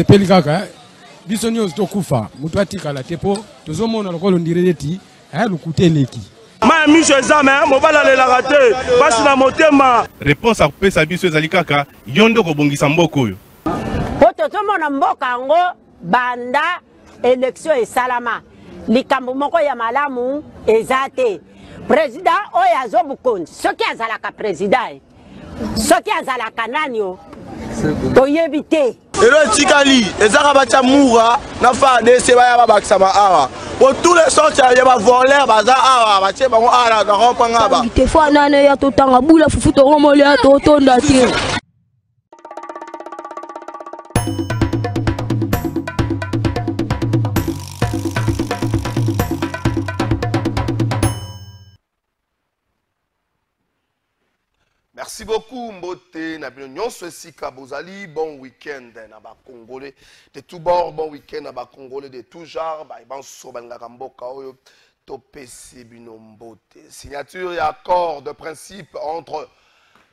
Peli kaka biso nyos tokufa mutu atikala tepo tozomona lokolo ndireti lukuteleki ma miso ezame mobala lelaka te pasi na motema. Réponse akopesa biso ezali kaka yondo kobongisa mboka oyo po tozomona mboka yango banda élection esalama likambo moko ya malamu eza te. Président oyo azobukonzi soki azalaka président soki azalaka nani o toyebi te. Elo tikali ezaka bacha mura na fa de se baya babakisa ma awa pour tous les sortes ya ba voler baza awa bache bango ala ka kompanga ba te fa nane ya totanga bula fufu to romole ya totonda te. Merci beaucoup Mbote Nabino Nyonso Esika Bozali, bon week-end na ba Congolais de tout bord, bon week-end na ba Congolais de tout genre, ba ban so bangaka mboka oyo topesi bino Mbote. Signature et accord de principe entre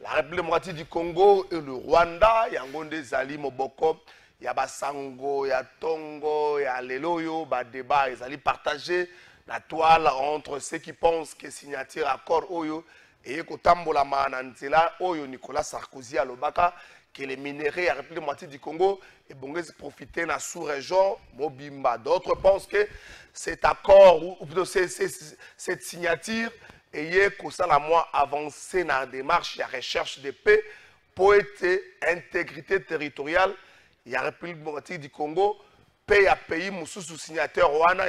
la République démocratique du Congo et le Rwanda, yangonde zali moboko, ya basango, ya tongo, ya leloyo, ba débat ezali partagé la toile entre ceux qui pensent que signature accord oyo et kotambola mananzela oyo Nicolas Sarkozy à l'Obaka que les minéraux à la République démocratique du Congo et bongé profiter na sous-région Mobimba. D'autres pensent que cet accord ou plutôt cette signature est ça la moins avancé dans la démarche de recherche de paix pour être intégrité territoriale et la République démocratique du Congo paix à pays sous signateur Rwanda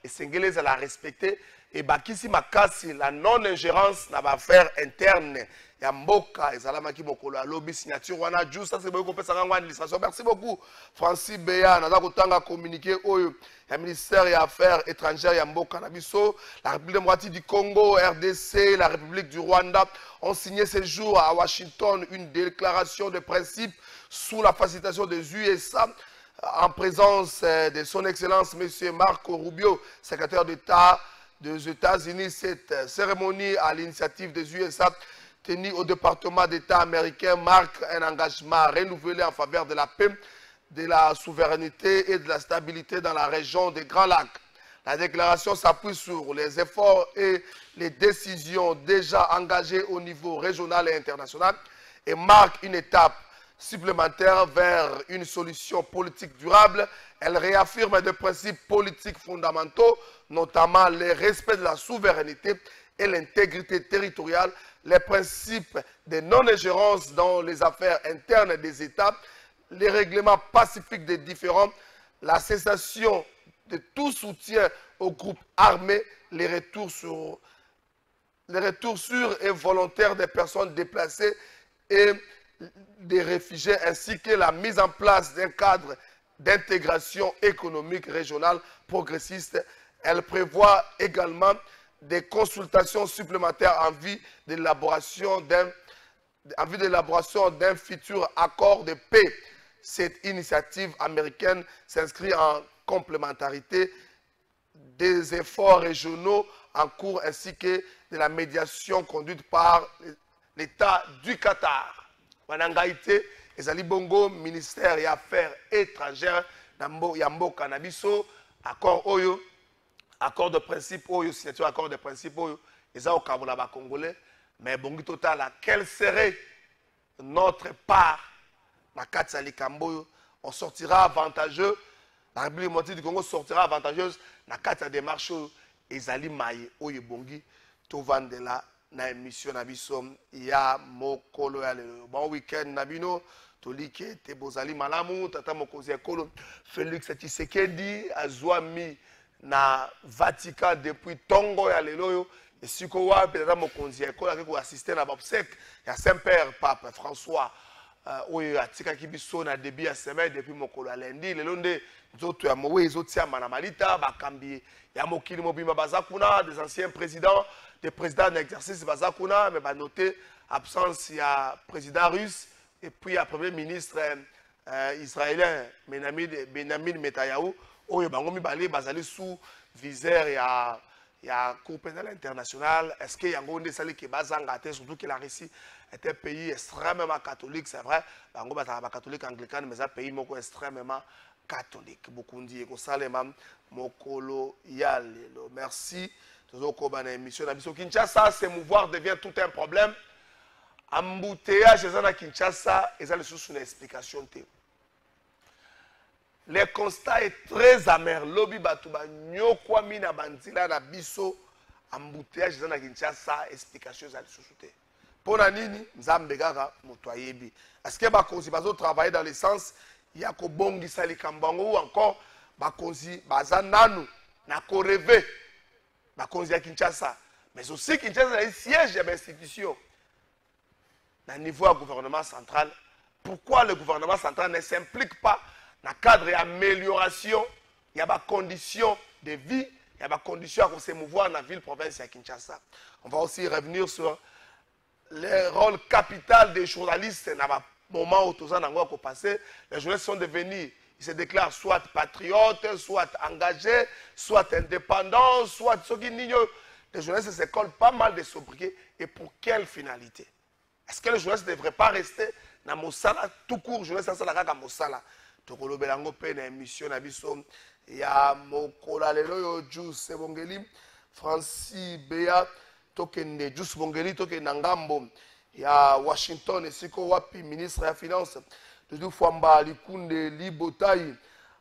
et Sengelez à la respecter. Et bakisi makasi la non-ingérence na affaire interne ya mboka ezalamaki mokolo ya lobby signature wana juste ça c'est beaucoup pesa ngwa administration. Merci beaucoup Francis Beya naza kotanga communiqué oyo ya ministère ya affaires étrangères ya mboka na biso. La République démocratique du Congo, RDC, la République du Rwanda ont signé ce jour à Washington une déclaration de principe sous la facilitation des USA en présence de son excellence monsieur Marco Rubio, secrétaire d'État des États-Unis. Cette cérémonie à l'initiative des USA tenue au département d'État américain marque un engagement renouvelé en faveur de la paix, de la souveraineté et de la stabilité dans la région des Grands Lacs. La déclaration s'appuie sur les efforts et les décisions déjà engagées au niveau régional et international et marque une étape supplémentaire vers une solution politique durable. Elle réaffirme des principes politiques fondamentaux, notamment le respect de la souveraineté et l'intégrité territoriale, les principes de non-ingérence dans les affaires internes des États, les règlements pacifiques des différends, la cessation de tout soutien aux groupes armés, les retours sûrs et volontaires des personnes déplacées et des réfugiés, ainsi que la mise en place d'un cadre d'intégration économique régionale progressiste. Elle prévoit également des consultations supplémentaires en vue de l'élaboration d'un futur accord de paix. Cette initiative américaine s'inscrit en complémentarité des efforts régionaux en cours ainsi que de la médiation conduite par l'État du Qatar. Wanangaïté, ezali bongo ministère des Affaires étrangères Yamboka Nabiso, accord oyo, accord de principe oyo, signature accord de principe oyo, eza au Kabola ba Congolais, mais bongi total, quelle serait notre part na Katsali Kamboyo? On sortira avantageux, la République démocratique du Congo sortira avantageuse na Katsa démarche ezali maye oyo bongi to vandela na émission na biso ya mokolo ya lelo. Bon week-end na bino tolike te bozali malamu tata mokonzi ekolo Félix Tshisekedi azwami na Vatican depuis tongo ya lelo yo esiko wapi tata mokonzi ekolo akiko assister na obsèque ya Saint-Père Pape François oyo atikaki biso na début ya semaine depuis mokolo ya lundi lelo nde nzoto ya mowe ezotiama na malita bakambi ya mokili mobimba baza kuna des anciens présidents des présidents d'exercice baza kuna mais banote absence ya président russe et puis ya premier ministre israélien Benjamin Netanyahu oyo bango mibale bazali sous viseur ya Cour pénale internationale. Est-ce que yango nde sali ke bazanga te, surtout que la Russie est un pays extrêmement catholique, c'est vrai. Bango ba catholique anglican mais un pays moko extrêmement catholique. Beaucoup dit ko salema mokolo ya lelo. Merci. Tozoko bana émission na biso Kinshasa, se mouvoir devient tout un problème. Embouteillage à Kinshasa, et ça le sous une explication. Le constat est très amer. Lobby batuba nyokwa mina bandila na biso embouteillage à Kinshasa, explication ça le sous. Pour la nini, nzambe gaga motoyebi. Est-ce que bakonzi bazo travailler dans le sens ya ko bongi sali kambango ou encore bakonzi bazananu na ko rêver bakonzi à Kinshasa, mais aussi Kinshasa est siège de l'institution. Au niveau du gouvernement central, pourquoi le gouvernement central ne s'implique pas dans le cadre d'amélioration, il y a des conditions de vie, il y a des conditions pour se mouvoir dans la ville-province de Kinshasa. On va aussi revenir sur le rôle capital des journalistes dans le moment où tout ça n'a passé. Les journalistes sont devenus, ils se déclarent soit patriotes, soit engagés, soit indépendants, soit ceux qui n'ignorent. Les journalistes se collent pas mal de sobriquets. Et pour quelle finalité? Est-ce que le journaliste ne devrait pas rester dans Mossala tout court? Je vais ça la à Mossala. Tokolo belango pe na émission na biso ya mokola lelo yo Juice Bongeli Francis Bea tokende Juice Bongeli tokende ngambo ya Washington esiko wapi ministre ya finance Dudu Fwamba Likunde Libotai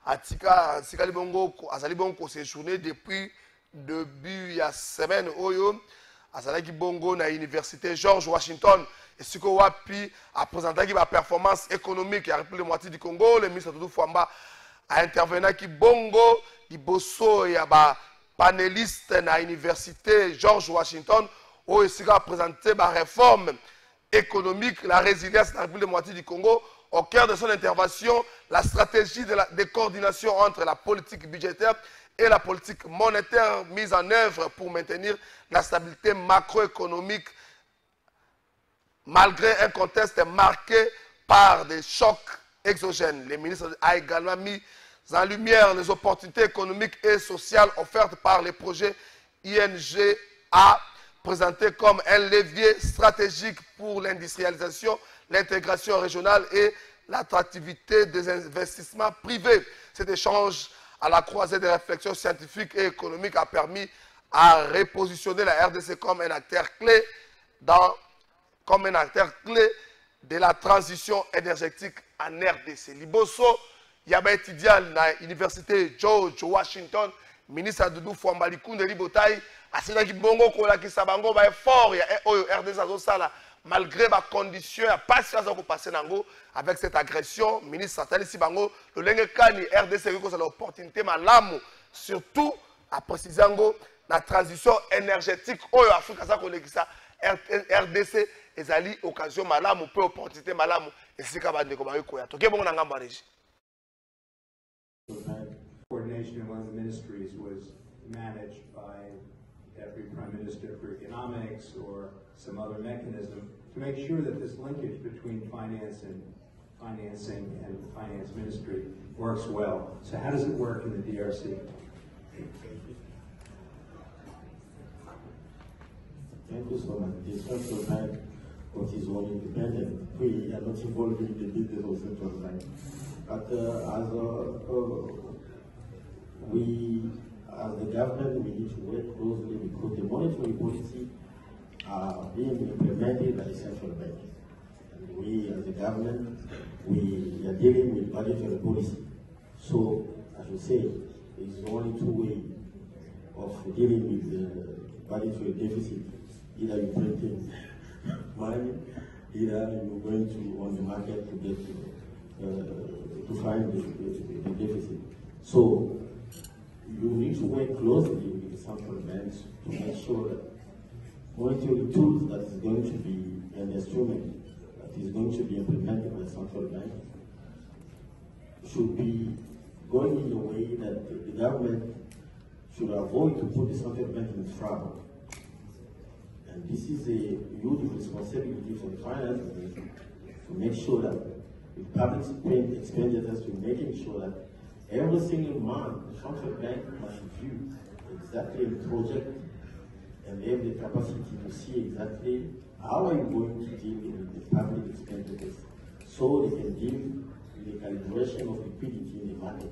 atika libongo azali bongo séjourné depuis début ya semaine oyo azalaki bongo na université George Washington et ce qu'on a pu présenter la performance économique à la République démocratique du Congo. Le ministre Doudou Fwamba a intervenu qui bongo di bosso et ba panéliste na université George Washington où il a présenté la réforme économique, la résilience de la République démocratique du Congo. Au cœur de son intervention, la stratégie de coordination entre la politique budgétaire et la politique monétaire mise en œuvre pour maintenir la stabilité macroéconomique malgré un contexte marqué par des chocs exogènes. Le ministre a également mis en lumière les opportunités économiques et sociales offertes par les projets INGA, présentés comme un levier stratégique pour l'industrialisation, l'intégration régionale et l'attractivité des investissements privés. Cet échange à la croisée des réflexions scientifiques et économiques a permis à repositionner la RDC comme un acteur clé de la transition énergétique en RDC. Liboso, il y a un étudiant à l'université George Washington, ministre Doudou Fwamba Likunde Libotai, à ce qui bongo kola qui sabango ba fort ya RDC azosala malgré ma condition ya patience ko passer nango avec cette agression ministre Satali Sibango le lenge kani RDC ko ça l'opportunité malamu surtout à préciser ngo la transition énergétique oyo Afrika sa kolekisa RDC ezali occasion malamu peu opportunité malamu esika bandeko ba yokoya toke bongo na ngambo reji. Coordination among the ministries was managed by every prime minister for economics or some other mechanism to make sure that this linkage between finance and financing and finance ministry works well. So how does it work in the DRC? Thank you so much. The Central Bank of his own independent. We are not involved in the business of Central Bank. But as the government, we need to work closely because the monetary policy are being implemented by the Central Bank. And we, as the government, we are dealing with budgetary policy. So, as you say, it's only two ways of dealing with the budgetary deficit. Either you print in money, either you're going to on the market to get to find the deficit. So you need to work closely with the central banks to make sure that monetary tools that is going to be an instrument that is going to be implemented by the central bank should be going in a way that the government should avoid to put the central bank in trouble. And this is a huge responsibility for the finance ministry to make sure that the public expenditures to making sure that every single month the central bank must review exactly the project and have the capacity to see exactly how are you going to deal with the public expenditures so they can deal with the calibration of liquidity in the market.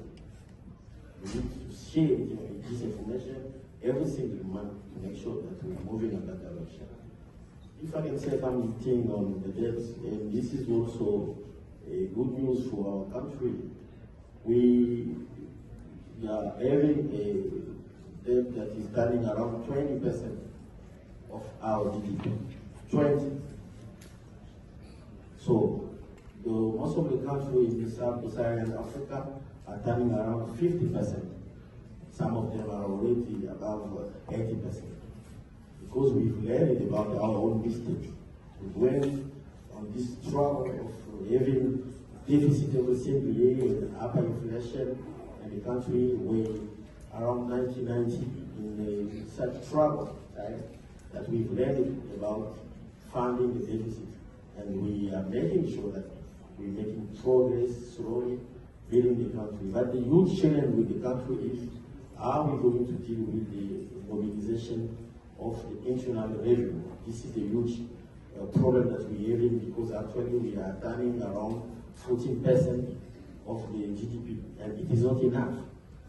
We need to share this information every single month to make sure that we're moving in that direction. If I can say something on the debts, and this is also a good news for our country, we are having a debt that is standing around 20% of our GDP. 20. So most of the countries in Sub-Saharan Africa are turning around 50%. Some of them are already above 80%. Because we've learned about our own mistakes. We went on this struggle of having deficit every single year and hyperinflation, and the country were around 1990 in such trouble, right? That we've learned about funding the deficit, and we are making sure that we're making progress slowly building the country. But the huge challenge with the country is how we're going to deal with the mobilization of the internal revenue. This is a huge problem that we're having because actually we are turning around 14% of the GDP, and it is not enough.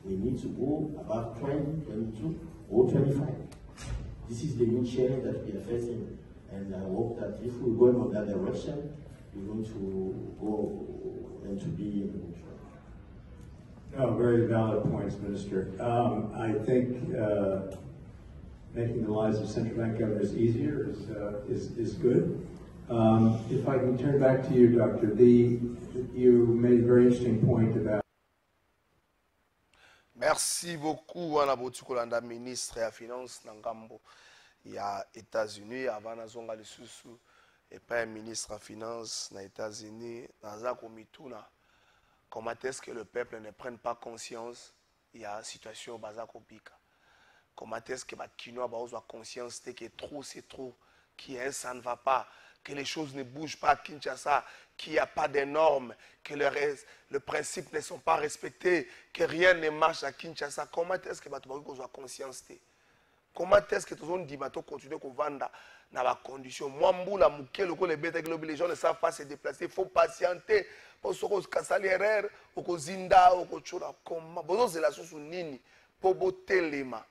We need to go above 20, 22, or 25. This is the new challenge that we are facing, and I hope that if we're going on that direction, we're going to go and to be in control. No, very valid points, Minister. I think making the lives of central bank governors easier is good. If I can turn back to you, Doctor, you made a very interesting point about. Merci beaucoup, Wana Botukolanda, ministre ya finance Nangambo ya États-Unis, avant Nazonga Lisusu, et pas un ministre à finance na États-Unis, Naza Komituna. Comment est-ce que le peuple ne prenne pas conscience il y a une situation Bazako Pika? Comment est-ce que Bakinois a conscience que trop c'est trop, que ça ne va pas, que les choses ne bougent pas à Kinshasa, qu'il n'y a pas de normes, que les principes ne sont pas respectés, que rien ne marche à Kinshasa? Comment est-ce que Bakinois a conscience? Comment est-ce que tout le monde dit que continuer à vendre dans la condition? Moi, les gens ne savent pas se déplacer, il faut patienter. Pour ce qu'on casse l'erreur, pour qu'on zinda, pour qu'on chora comment. Besoin de la sous nini pour botter les mains.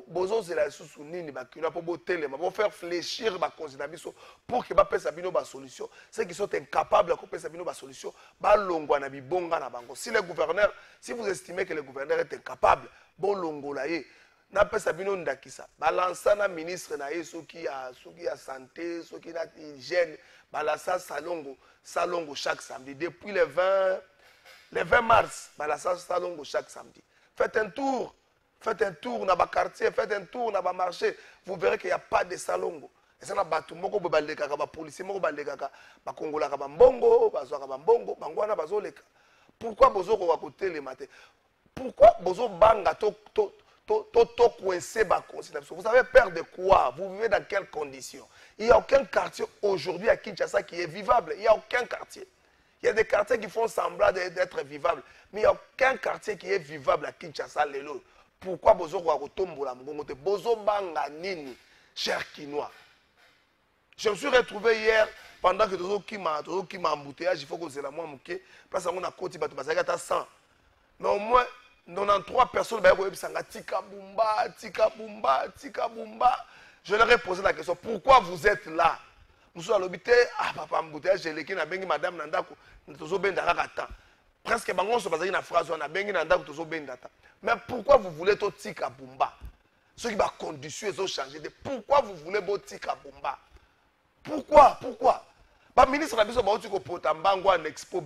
Besoin de la sous nini pour botter les mains, pour faire fléchir ma considération, pour que ma personne ait une solution. Ceux qui sont incapables de faire une solution, balongo na bibonga na bango. Si le gouverneur, si vous estimez que le gouverneur est incapable, bon longo la ye. Na pesa bino ndakisa balança na ministre na ye soki ya santé soki na hygiène balança salongo chaque samedi depuis le 20 mars balança salongo chaque samedi. Faites un tour dans ba quartier, faites un tour dans ba marché, vous verrez qu'il n'y a pas de salongo. Et ça na batu moko baleka ba policier moko baleka ba kongola ka ba mbongo bazwa ka ba mbongo bangwana bazoleka. Pourquoi bozo ko côté le matin? Pourquoi bozo banga vous avez peur de quoi? Vous vivez dans quelles conditions? Il n'y a aucun quartier aujourd'hui à Kinshasa qui est vivable. Il n'y a aucun quartier. Il y a des quartiers qui font semblant d'être vivables. Mais il n'y a aucun quartier qui est vivable à Kinshasa. Pourquoi Bozo Wakotombola Mgongote? Bozo Banga Nini, cher Kinois. Je me suis retrouvé hier, pendant que Tozo qui m'a embouteillage, il faut que c'est la moi mouké. Parce qu'on a côté, parce qu'il y a 100. Mais au moins, 93 personnes tika bumba. Je leur ai posé la question, pourquoi vous êtes là? Monsieur Alobité, papa embouteillage, j'ai l'équipe, bengi madame Nandako, tozo benda kata. Presque bangon se base na phrase on a bengi Nandako tozo benda. Mais pourquoi vous voulez to tika bumba? Ceux qui va condition ils ont changé de pourquoi vous voulez bo tika bumba? Pourquoi? Ba ministre na biso ba otiko pota mbango en expo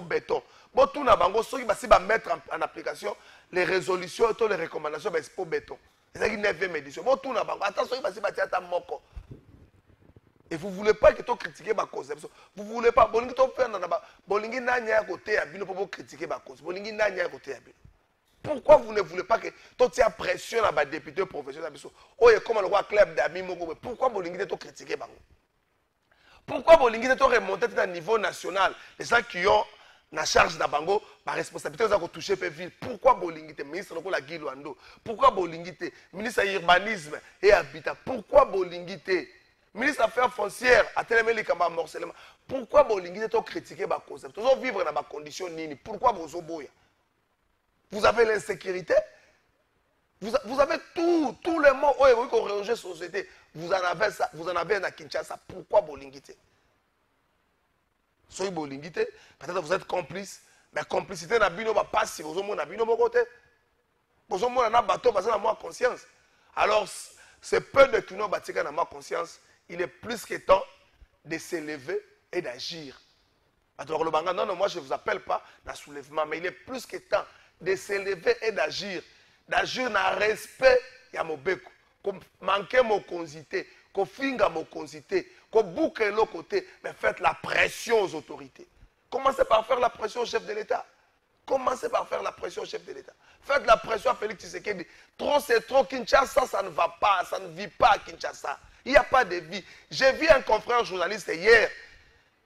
béton. Bon, tout na bango, ceux qui va mettre en application les résolutions et les recommandations de Expo Béton. C'est ça qui est 9e édition. Bon, tout na bango, attention, qui va moko. Et vous ne voulez pas que tu critiques ma cause. Vous ne voulez pas. Bolingi to faire nana bolingi nanya côté à bino pour critiquer ma cause. Bolingi nanya côté à bino. Pourquoi vous ne voulez pas que tu aies pression à ma député professionnel oh et comme le roi club d'amis mogo pourquoi bolingi to critiquer bango? Pourquoi bolingi to remonter à niveau national les gens qui ont la charge de bango ma responsabilité aux toucher pe ville pourquoi bolingi te ministre de la Guiluando pourquoi bolingi te ministre de l'urbanisme et habitat pourquoi bolingi te ministre des Affaires foncières, à Télémé Kamba morcellement. Pourquoi bolingi to critiquer ma cause? Toujours vivre dans ma condition nini. Pourquoi vous boya? Vous avez l'insécurité. Vous avez tous les mots qu'on rejet société. Vous en avez à Kinshasa. Pourquoi bolingi te? Soyez bolingi te. Peut-être vous êtes complice. Mais complicité n'a bino pas passer. Vous avez bino mon côté. Vous avez un bateau parce que moi conscience. Alors c'est peu de qui n'ont bâti dans ma conscience. Il est plus que temps de s'élever et d'agir. Non, moi je ne vous appelle pas dans le soulèvement, mais il est plus que temps de s'élever et d'agir. D'agir dans le respect de mon béco. Qu'on manque mon consité, qu'on finga mon consité, qu'on boucle l'autre côté, mais faites la pression aux autorités. Commencez par faire la pression au chef de l'État. Commencez par faire la pression au chef de l'État. Faites la pression à Félix Tshisekedi. Trop c'est trop, Kinshasa, ça ne va pas, ça ne vit pas à Kinshasa. Il n'y a pas de vie. J'ai vu un confrère journaliste hier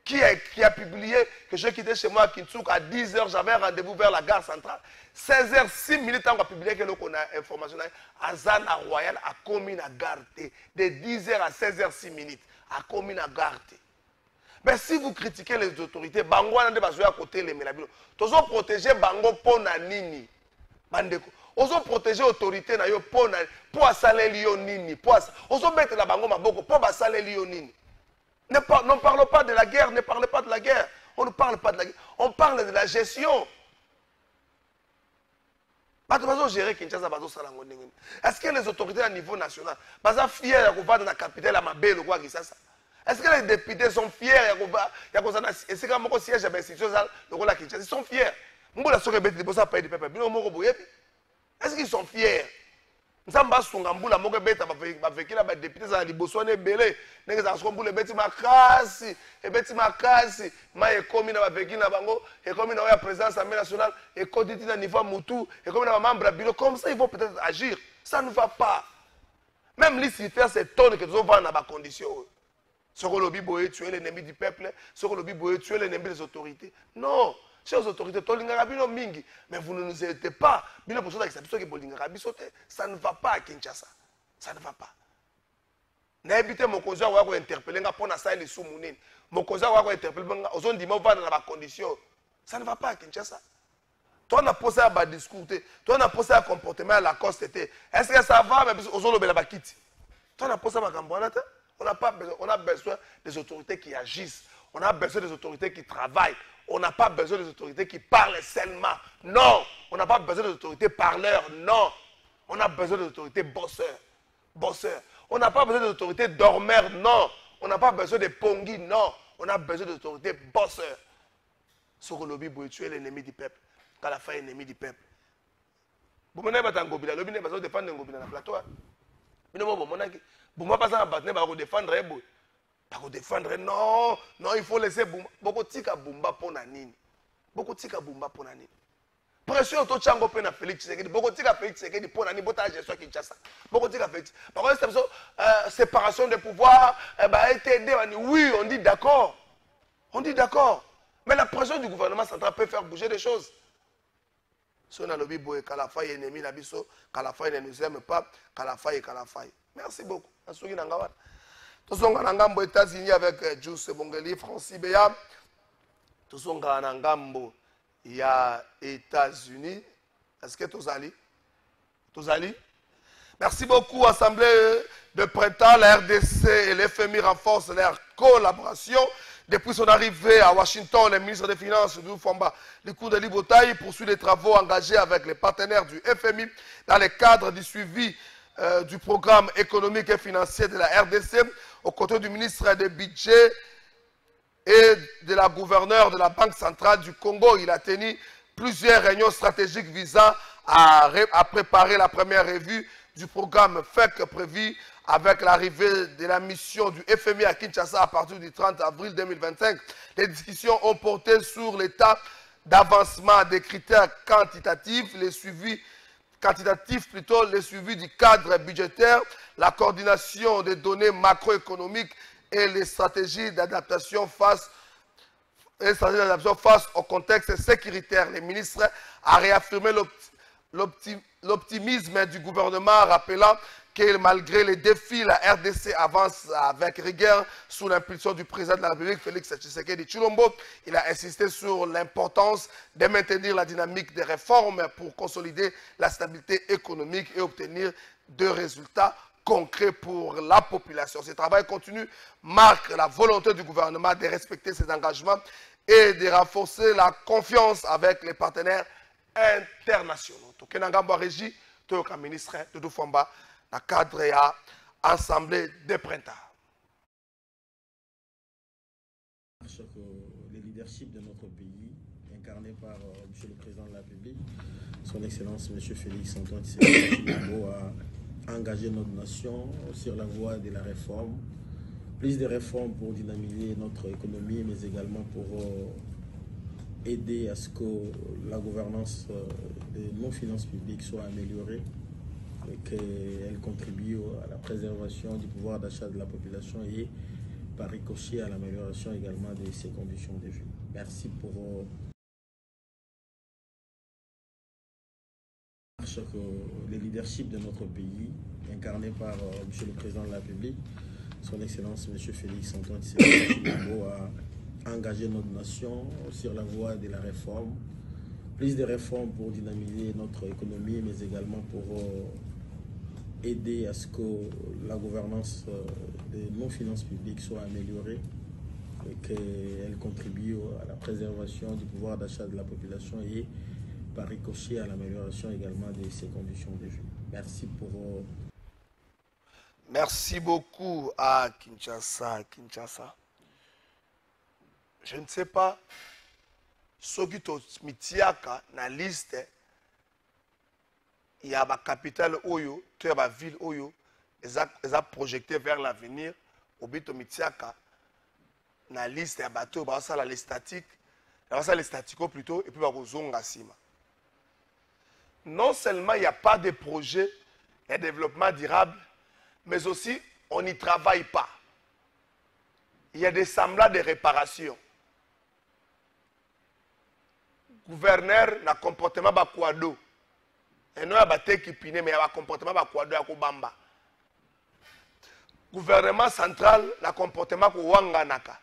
qui a publié que je quittais chez moi à Kinshuk à 10h, j'avais un rendez-vous vers la gare centrale. 16h, 6 minutes, on a publié que l'on a information. Azana Royal a commis la garde. De 10h à 16h, 6 minutes, a commis la garde. Mais si vous critiquez les autorités, Bango n'a pas à côté les Mélabino. Tous ont protégé Bango pour Nanini. Bandeko. Oso protéger l'autorité pour assaler Lionini. Oso mettre la Bango Maboko pour assaler Lionini. Ne parlons pas de la guerre, ne parlez pas de la guerre. On ne parle pas de la guerre. On parle de la gestion. Est-ce que les autorités à niveau national sont fiers de voir dans la capitale à Mabé, le roi Gisasa? Est-ce que les députés sont fiers de siège à l'institution de roi Kinshasa? Ils sont fiers. Est-ce qu'ils sont fiers? Nzamba sungambula moko beta bavekila ba députés za liboso ne belé nengeza sombule beti makasi ma ekomi na bavekila bango ekomi na ya présidence assemblée nationale ekoditi na niveau mutu ekomi na membre bureau comme ça ils vont peut-être agir. Ça ne va pas. Même l'ici faire cette tonne que nous avons dans ba conditions. Soko lobi boye tuer l'ennemi du peuple, soko lobi boye tuer l'ennemi des autorités. Non. Chers autorités, mais vous ne nous aidez pas. Ça ne va pas à Kinshasa. Ça ne va pas. N'habitez mon cousin ou interpeller pour na ça les sous-mounines. Mon cousin ou interpeller aux on dit moi va dans la condition. Ça ne va pas à Kinshasa. Toi on a posé à discuter. Toi on a posé à comportement à la coste. Est-ce que ça va mais aux on le bakiti. Toi on a posé à Magambonata. On a besoin des autorités qui agissent. On a besoin des autorités qui travaillent. On n'a pas besoin des autorités qui parlent seulement. Non. On n'a pas besoin des autorités parleurs. Non. On a besoin des autorités bosseurs. On n'a pas besoin des autorités dormeurs. Non. On n'a pas besoin des pongis. Non. On a besoin des autorités bosseurs. Sokolobi boye tuer l'ennemi du peuple. Kalafa est l'ennemi du peuple. Vous m'avez pas ngobila. L'obine va défendre ngobila na plateau. Vous m'avez pas défendre boye. Pour défendre, non, il faut laisser beaucoup de Bumba pour Nanini. Beaucoup de Bumba pour Nanini. Pression to chango pe na Félix Tshisekedi. Beaucoup de Félix Tshisekedi pour Nanini, bota gestion Kinshasa. Beaucoup de Félix. Par contre, séparation des pouvoirs, oui, on dit d'accord. On dit d'accord. Mais la pression du gouvernement central peut faire bouger des choses. Si on a le bibo Kalafa est ennemi Nabiso, Kalafa ne nous aime pas, Kalafa est Kalafa. Merci beaucoup. Tous sont en Angambo États-Unis avec Juice Bongeli, Francis Béa. Tous sont en Angambo, il y a États-Unis. Est-ce que tous allez? Tous allez? Merci beaucoup, Assemblée de printemps. La RDC et l'FMI renforcent leur collaboration. Depuis son arrivée à Washington, le ministre des Finances, Fomba, le cours de Libotaï, poursuit les travaux engagés avec les partenaires du FMI dans le cadre du suivi du programme économique et financier de la RDC, aux côtés du ministre des Budgets et de la gouverneure de la Banque centrale du Congo. Il a tenu plusieurs réunions stratégiques visant à préparer la première revue du programme FEC prévu avec l'arrivée de la mission du FMI à Kinshasa à partir du 30 avril 2025, les discussions ont porté sur l'état d'avancement des critères quantitatifs, le suivi du cadre budgétaire, la coordination des données macroéconomiques et les stratégies d'adaptation face au contexte sécuritaire. Les ministres ont réaffirmé l'optimisme du gouvernement, rappelant que malgré les défis, la RDC avance avec rigueur sous l'impulsion du président de la République, Félix Tshisekedi Tshilombo. Il a insisté sur l'importance de maintenir la dynamique des réformes pour consolider la stabilité économique et obtenir des résultats concrets pour la population. Ce travail continu marque la volonté du gouvernement de respecter ses engagements et de renforcer la confiance avec les partenaires internationaux. Tokenangamba Régie, Toyoka ministre Doudou Famba, dans le cadre de l'Assemblée des printemps. Le leadership de notre pays, incarné par M. le Président de la République, son Excellence M. Félix Antoine Tshisekedi Tshilombo, a engagé notre nation sur la voie de la réforme. Plus de réformes pour dynamiser notre économie, mais également pour aider à ce que la gouvernance de nos finances publiques soit améliorée et qu'elle contribue à la préservation du pouvoir d'achat de la population et par ricochet à l'amélioration également de ses conditions de vie. Merci pour le leadership de notre pays, incarné par M. le Président de la République, son Excellence M. Félix Antoine Tshisekedi Tshilombo, a engagé notre nation sur la voie de la réforme. Plus de réformes pour dynamiser notre économie, mais également pour aider à ce que la gouvernance de nos finances publiques soit améliorée et qu'elle contribue à la préservation du pouvoir d'achat de la population et par ricochet à l'amélioration également de ses conditions de vie. Merci pour... Merci beaucoup à Kinshasa. Je ne sais pas ce qui est mitiaka na liste. Il y a la capitale Oyo, il y a la ville Oyo, ils ont projeté vers l'avenir. Au but de mitiaka na liste ya bateau, bah ça les statiques, ça les statiques plutôt, et puis bah zonga sima. Non seulement il n'y a pas de projet de développement durable, mais aussi on n'y travaille pas. Il y a des semblants de réparation. Gouverneur na comportement bakwado. Et non, il y a qui pine, mais il y a un comportement bakwado ya kubamba. Gouvernement central na comportement kuwanganaka.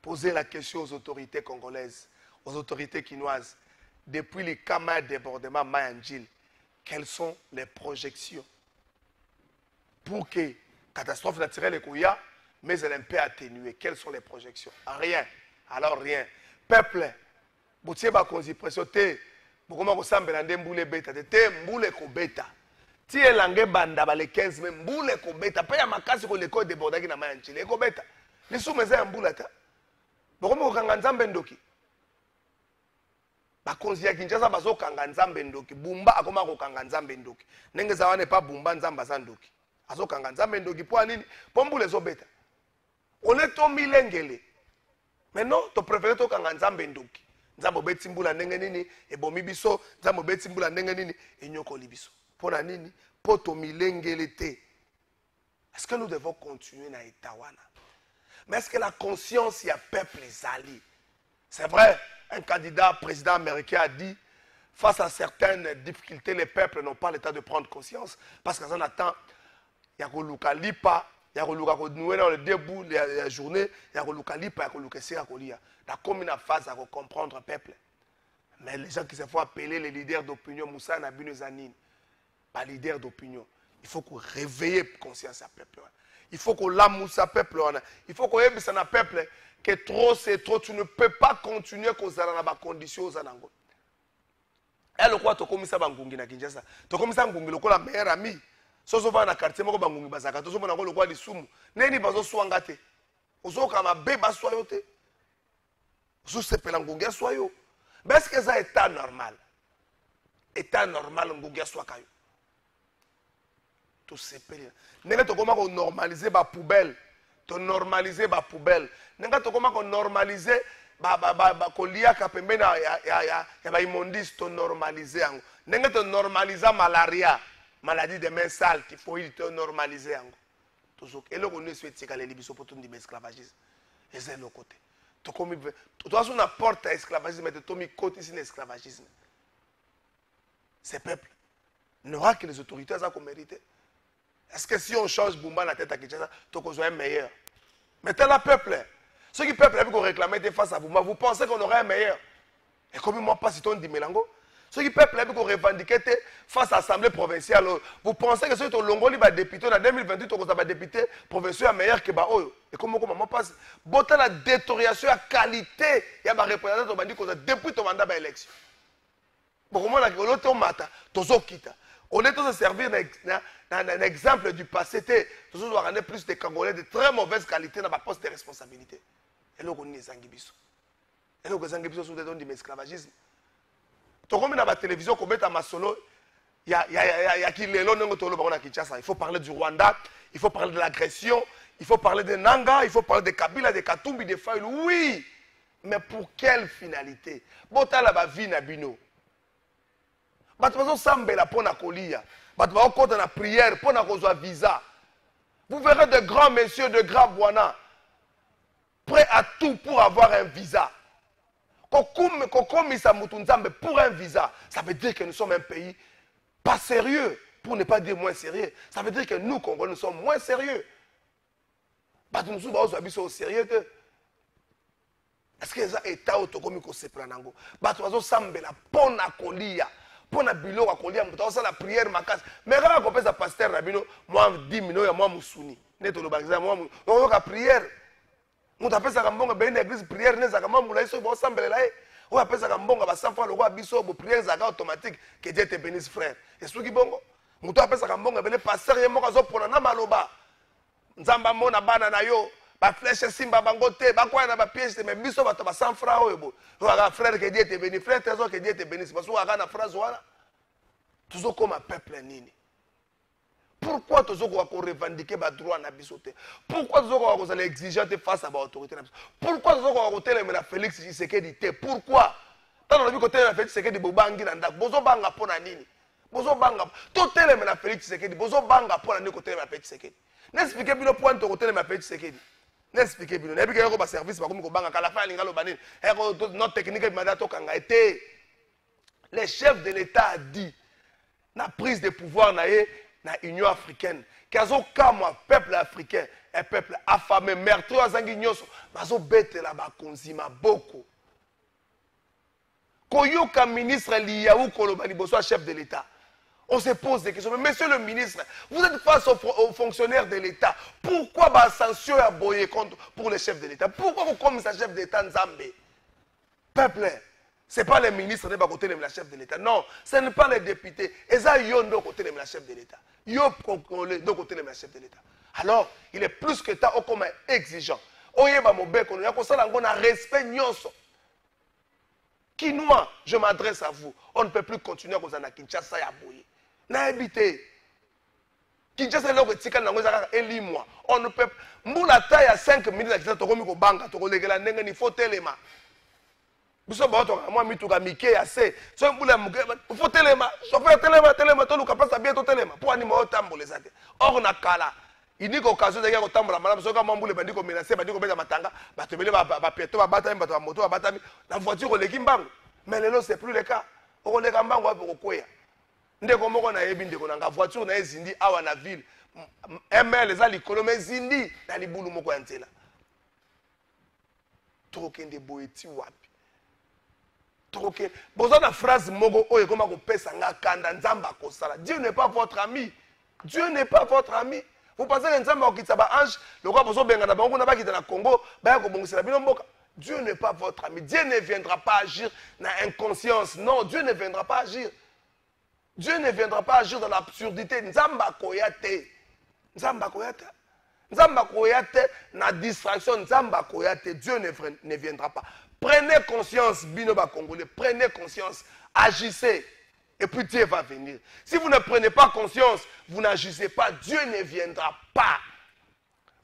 Posez la question aux autorités congolaises, aux autorités quinoises. Depuis les camas de débordement Mayandjil, quelles sont les projections pour que la catastrophe naturelle est qu'il y a, mais elle est un peu atténuée? Quelles sont les projections? Rien. Alors rien. Peuple, vous avez une pression, vous avez mboule beta, mboule ko beta. Si vous avez banda les 15 mai, mboule ko beta. Pas ya makasi ko l'école débordaki na Mayandjil, ko beta. Les soumezé en mboule ta. Vous avez nzambe ndoki. Bakonzi ya Kinshasa bazokanga nzambe ndoki. Bumba akoma kokanga nzambe ndoki. Nenge za wane pa bumba nzamba za ndoki. Azokanga nzambe ndoki po nini? Po mbule zo beta. On est to milengele. Mais non, tu préfères to kanga nzambe ndoki. Nzambo beti mbula ndenge nini e bomi biso, nzambo beti mbula ndenge nini e nyoko libiso. Pona nini? Po to milengele te. Est-ce que nous devons continuer na etawana? Mais est-ce que la conscience y a peuple les alliés? C'est vrai, un candidat président américain a dit, face à certaines difficultés, les peuples n'ont pas l'état de prendre conscience. Parce qu'en attendant, il y a que lipa, il y a que nouer dans le début de la journée, il y a que lipa, il y a que c'est la commune phase à comprendre le peuple. Mais les gens qui se font appeler les leaders d'opinion, Moussa Nabine Zanine, pas leaders d'opinion, il faut qu'on réveille conscience à peuple. Il faut qu'on l'amousse à peuple. Il faut qu'on ait un peuple que trop c'est trop. Tu ne peux pas continuer à cause de la condition aux anango. Et le quoi, tu as ça bangungi na Kinshasa. Tu as ça bangungi, le quoi la meilleure amie. Soso va na quartier, moi bangungi bazaka. Tu as ça le quoi di sumu. Neni bazo swangate. Ozo kama beba soyote. Ozo sepe bangungi soyo. Mais est-ce que ça est état normal? État normal bangungi soakayo. to sepeli ndenge to koma ko normaliser ba poubelle to normaliser ba poubelle ndenge to koma ko normaliser ba koliaka pembeni ya ba immondiste to normaliser yango ndenge to normaliser malaria maladie des mains sales typhoïde to normaliser yango toujours eloko ne souhaite etikala biso po tondi esclavagisme eza eloko te tokomi toaso na porte ya esclavagisme ete tomi kotisi na esclavagisme ces peuples n'aura que les autorités à mériter. Est-ce que si on change Bumba la tête à Kinshasa, on aura un meilleur? Mais tel peuple, ceux qui peuple qu'on réclamait face à Bumba, vous pensez qu'on aurait un meilleur? Et comme moi pas si on dit Mélango, ceux qui peuple qu'on revendiquait face à l'Assemblée provinciale, vous pensez que ceux qui ont l'ongoli va député en 2028, on va député provincial meilleur que Baoyo? Et comment moi passe? Botta la détérioration à qualité, il y a ma représentant qui dit qu'on a depuis ton mandat d'élection. Pour moi, on est tous servir d'un exemple du passé. Tous doivent rendre plus de Congolais de très mauvaise qualité dans ma poste de responsabilité. Et là, on est Zangibiso. Et là, on est Zangibiso sous des dons d'esclavagisme. Tu vois, dans la télévision, on met à Masolo, il y a qui les lots de Kinshasa. Il faut parler du Rwanda, il faut parler de l'agression, il faut parler de Nanga, il faut parler de Kabila, de Katumbi, de Faïl. Oui, mais pour quelle finalité? Bota la vie Nabino. Bato bazo sambela pona kolia. Bato bazo kota na prière pona kozwa visa. Vous verrez de grands messieurs de grands Bwana prêts à tout pour avoir un visa. Kokomisa mutunzambe pour un visa, ça veut dire que nous sommes un pays pas sérieux, pour ne pas dire moins sérieux. Ça veut dire que nous Congolais nous sommes moins sérieux. Bato musu bazo abiso sérieux que est-ce que ça état autokomi ko sepranango. Bato bazo sambela pona kolia. Pour na bilo à coller on la prière ma casse mais quand on fait ça pasteur rabino moi 10 minutes ya moi musuni neto lo baza moi on va prière on appelle ça kambonga ben église prière ne za kamba mula iso bo sambelela on appelle ça kambonga ba 100 fois le roi biso bo prière za automatique que Dieu te bénisse frère et ce qui bongo muto appelle ça kambonga ben pasteur yemo kazo pona na maloba nzamba mona bana na yo ba flèche simba bango te ba kwa na ba pièce mais biso ba to ba 100 francs oyo frère que Dieu te bénisse frère trésor que Dieu te bénisse parce que na phrase voilà toujours comme un peuple nini pourquoi toujours qu'on revendiquer ba droit na biso te pourquoi toujours qu'on allait exiger face à ba autorité na biso pourquoi toujours qu'on tele mais la Félix Tshisekedi te pourquoi tant on a vu côté la Félix Tshisekedi bobangi na ndak bozo banga pona nini bozo banga to tele mais la Félix Tshisekedi bozo banga pona ni côté la Félix Tshisekedi n'expliquez bien le point to côté la Félix Tshisekedi n'expliquez bien n'expliquez que ba service ba comme ko banga kala fa lingalo banini notre technique manda to kanga été le chef de l'État a dit na prise de pouvoir na Union africaine kazo kama peuple africain un peuple affamé meurtri azangi nyoso bazo betela ba konzima boko koyoka ministre Liaou Koloba liboso chef de l'État. On se pose des questions. Mais monsieur le ministre, vous êtes face aux fonctionnaires de l'État. Pourquoi la sanction est aboyée pour le chef de l'État? Pourquoi vous comme ça chef d'État Nzambé? Peuple, ce n'est pas les ministres de côté de la chef de l'État. Non, ce n'est pas les députés. Et ça, ils sont de côté de la chef de l'État. Ils sont de côté de la chef de l'État. Alors, il est plus que temps comme exigeant. Oyeba mobeko, il y a un respect nyonso. Kinois, je m'adresse à vous. On ne peut plus continuer à Kinshasa et à Boye. Na habité. Kinshasa est là où tika na ngozaka elimwa. On ne peut mbula taille à 5 minutes à Kinshasa tokomi ko banga tokolegela ndenge ni faut telema. Biso ba to moi mituka mike assez. So mbula muke faut telema. Chauffeur telema to luka passe bien to telema. Pour ani mo tambola zate. Or na kala. Ini ko occasion de ko tambola malamu so ka mbule bandi ko menacer bandi ko beza matanga. Ba tebele ba pieto ba batami ba to moto ba batami. La voiture ko leki mbango. Mais lelo c'est plus le cas. O leka mbango ba ko koya. Ndeko moko na yebi ndeko na voiture na ezindi awa na ville ML za likolo mais zindi na libulu moko ya nzela tokende boeti wapi toke boza na phrase moko oyo koma ko pesa nga kanda nzamba ko sala. Dieu n'est pas votre ami. Dieu n'est pas votre ami. Vous pensez que nzamba okitsa ba ange lokwa bozo benga na bango na bakita na Congo ba ko bongisa bino mboka. Dieu n'est pas votre ami. Dieu ne viendra pas agir na inconscience. Non, Dieu ne viendra pas agir. Dieu ne viendra pas agir dans l'absurdité. Nzamba koyate. Nzamba koyate. Nzamba koyate na distraction. Nzamba koyate. Dieu ne viendra pas. Prenez conscience, Binoba Congolais. Prenez conscience. Agissez. Et puis Dieu va venir. Si vous ne prenez pas conscience, vous n'agissez pas, Dieu ne viendra pas.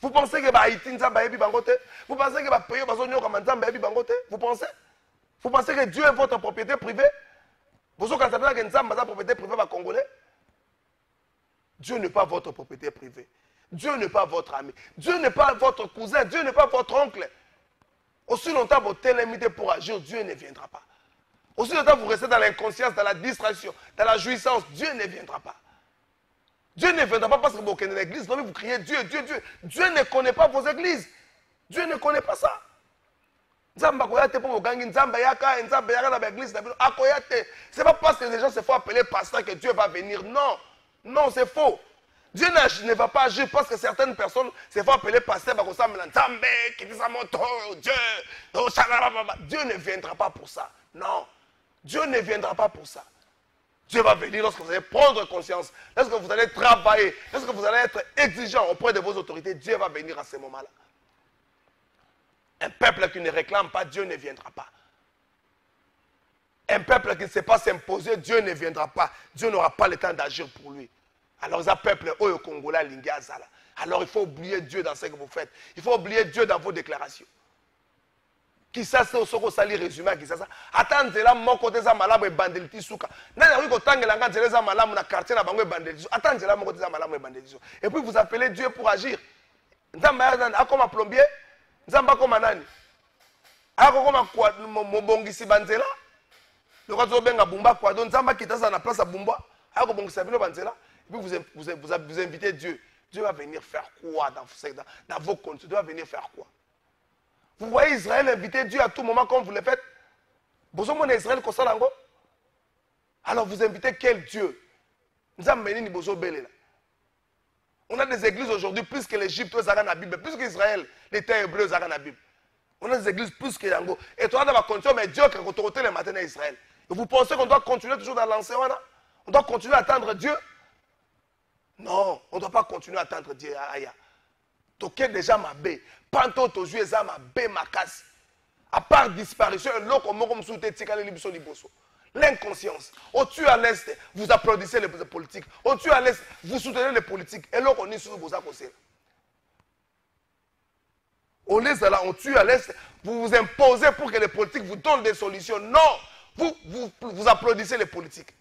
Vous pensez que Haïti Nzamba yebi bangote? Vous pensez que pays bazonyo comme Nzamba yebi bangote? Vous pensez? Vous pensez que Dieu est votre propriété privée? Vous pensez que Nzamba est propriété privée par Congolais? Dieu n'est pas votre propriété privée. Dieu n'est pas votre ami. Dieu n'est pas votre cousin. Dieu n'est pas votre oncle. Aussi longtemps que vous êtes limité pour agir, Dieu ne viendra pas. Aussi longtemps que vous restez dans l'inconscience, dans la distraction, dans la jouissance, Dieu ne viendra pas. Dieu ne viendra pas parce que vous connaissez l'église. Non, mais vous criez Dieu, Dieu, Dieu. Dieu ne connaît pas vos églises. Dieu ne connaît pas ça. C'est pas parce que les gens se font appeler pasteur que Dieu va venir. Non, non, c'est faux. Dieu ne va pas agir parce que certaines personnes se font appeler pasteur. Dieu ne viendra pas pour ça. Non, Dieu ne viendra pas pour ça. Dieu va venir lorsque vous allez prendre conscience, lorsque vous allez travailler, lorsque vous allez être exigeant auprès de vos autorités. Dieu va venir à ce moment-là. Un peuple qui ne réclame pas, Dieu ne viendra pas. Un peuple qui ne sait pas s'imposer, Dieu ne viendra pas. Dieu n'aura pas le temps d'agir pour lui. Alors, ça peuple, au Congolais, Lingazala. Alors, il faut oublier Dieu dans ce que vous faites. Il faut oublier Dieu dans vos déclarations. Qui ça, c'est au soko sali résumé, qui ça. Attendez là, mon côté, ça malade et bandeliti souka. N'a rien qu'au temps que l'angan, c'est les malades, na quartier, na bango et bandeliti. Attendez là, mon côté, ça malade et bandeliti. Et puis, vous appelez Dieu pour agir. Nzamba, comme un plombier. Nzamba, comme un nani. Ako comme un quoi, mon bongisi banzela. Le roi de Benga Bumba, quoi. Donc, Nzamba qui est dans la place à Bumba. Ako bongisi banzela. Et puis, vous invitez Dieu. Dieu va venir faire quoi dans vos comptes? Dieu va venir faire quoi? Vous voyez Israël inviter Dieu à tout moment comme vous le faites. Vous avez Israël comme ça. Alors vous invitez quel Dieu? On a des églises aujourd'hui plus que l'Égypte, plus qu'Israël, les terres hébreux, on a des églises plus que Yango. Et toi, on va continuer, mais Dieu qui a autorité le matin à Israël. Et vous pensez qu'on doit continuer toujours dans l'enseignement? On doit continuer à attendre Dieu? Non, on ne doit pas continuer à attendre Dieu. Donc, déjà ma baie. Panto to jouer ça ma baie ma casse. À part disparition, l'inconscience. Au-dessus à l'est, vous applaudissez les politiques. Au-dessus à l'est, vous soutenez les politiques. Et là, on est sur vos accosés. Au l'est, là, au-dessus à l'est, vous vous imposez pour que les politiques vous donnent des solutions. Non, vous applaudissez les politiques.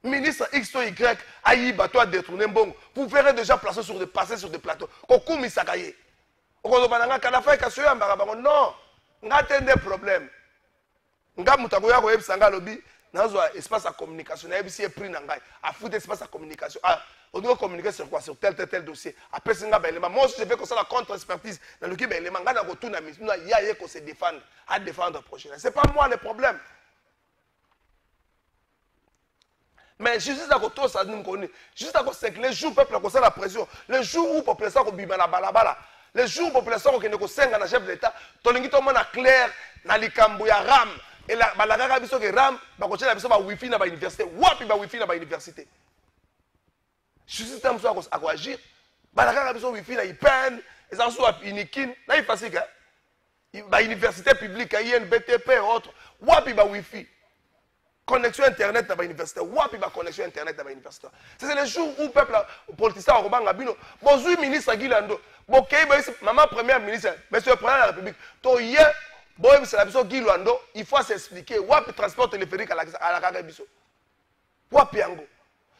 Ministre X ou Y, aïe, bateau à détourner bon. Vous verrez déjà passer sur des plateaux. Kokou misakaye. Non, on a des problèmes. On a un espace de communication. On a un espace de communication. On doit communiquer sur quoi? Sur tel dossier. Après, moi, je fais comme ça la contre-expertise. Dans le Québec, les mangas se se défendre, à défendre le projet. Ce n'est pas moi le problème. Mais juste à côté, ça nous connaît. Juste à côté, les jours où le peuple a la pression, les jours où le peuple a bima la balabala, les jours où le peuple a le chef de l'État, tout le monde a clair, dans les cambouya RAM, et la balagara biso que RAM, va continuer à biso wifi dans l'université. Wapi ba wifi dans l'université. Juste à quoi agir. Balagara biso wifi dans IPN, et ça soit inikin, là il facile. Ba université publique, INBTP et autres. Wapi ba wifi. Connexion internet dans l'université. Wapi ba connexion internet dans l'université. C'est le jour où le peuple politicien au Robanga Bino, bonjour ministre Guilando, maman première ministre, monsieur le président de la République, toye, boy c'est la biso Guilando, il faut s'expliquer. Wapi transport téléphérique à la Kagabiso. Wapi ango.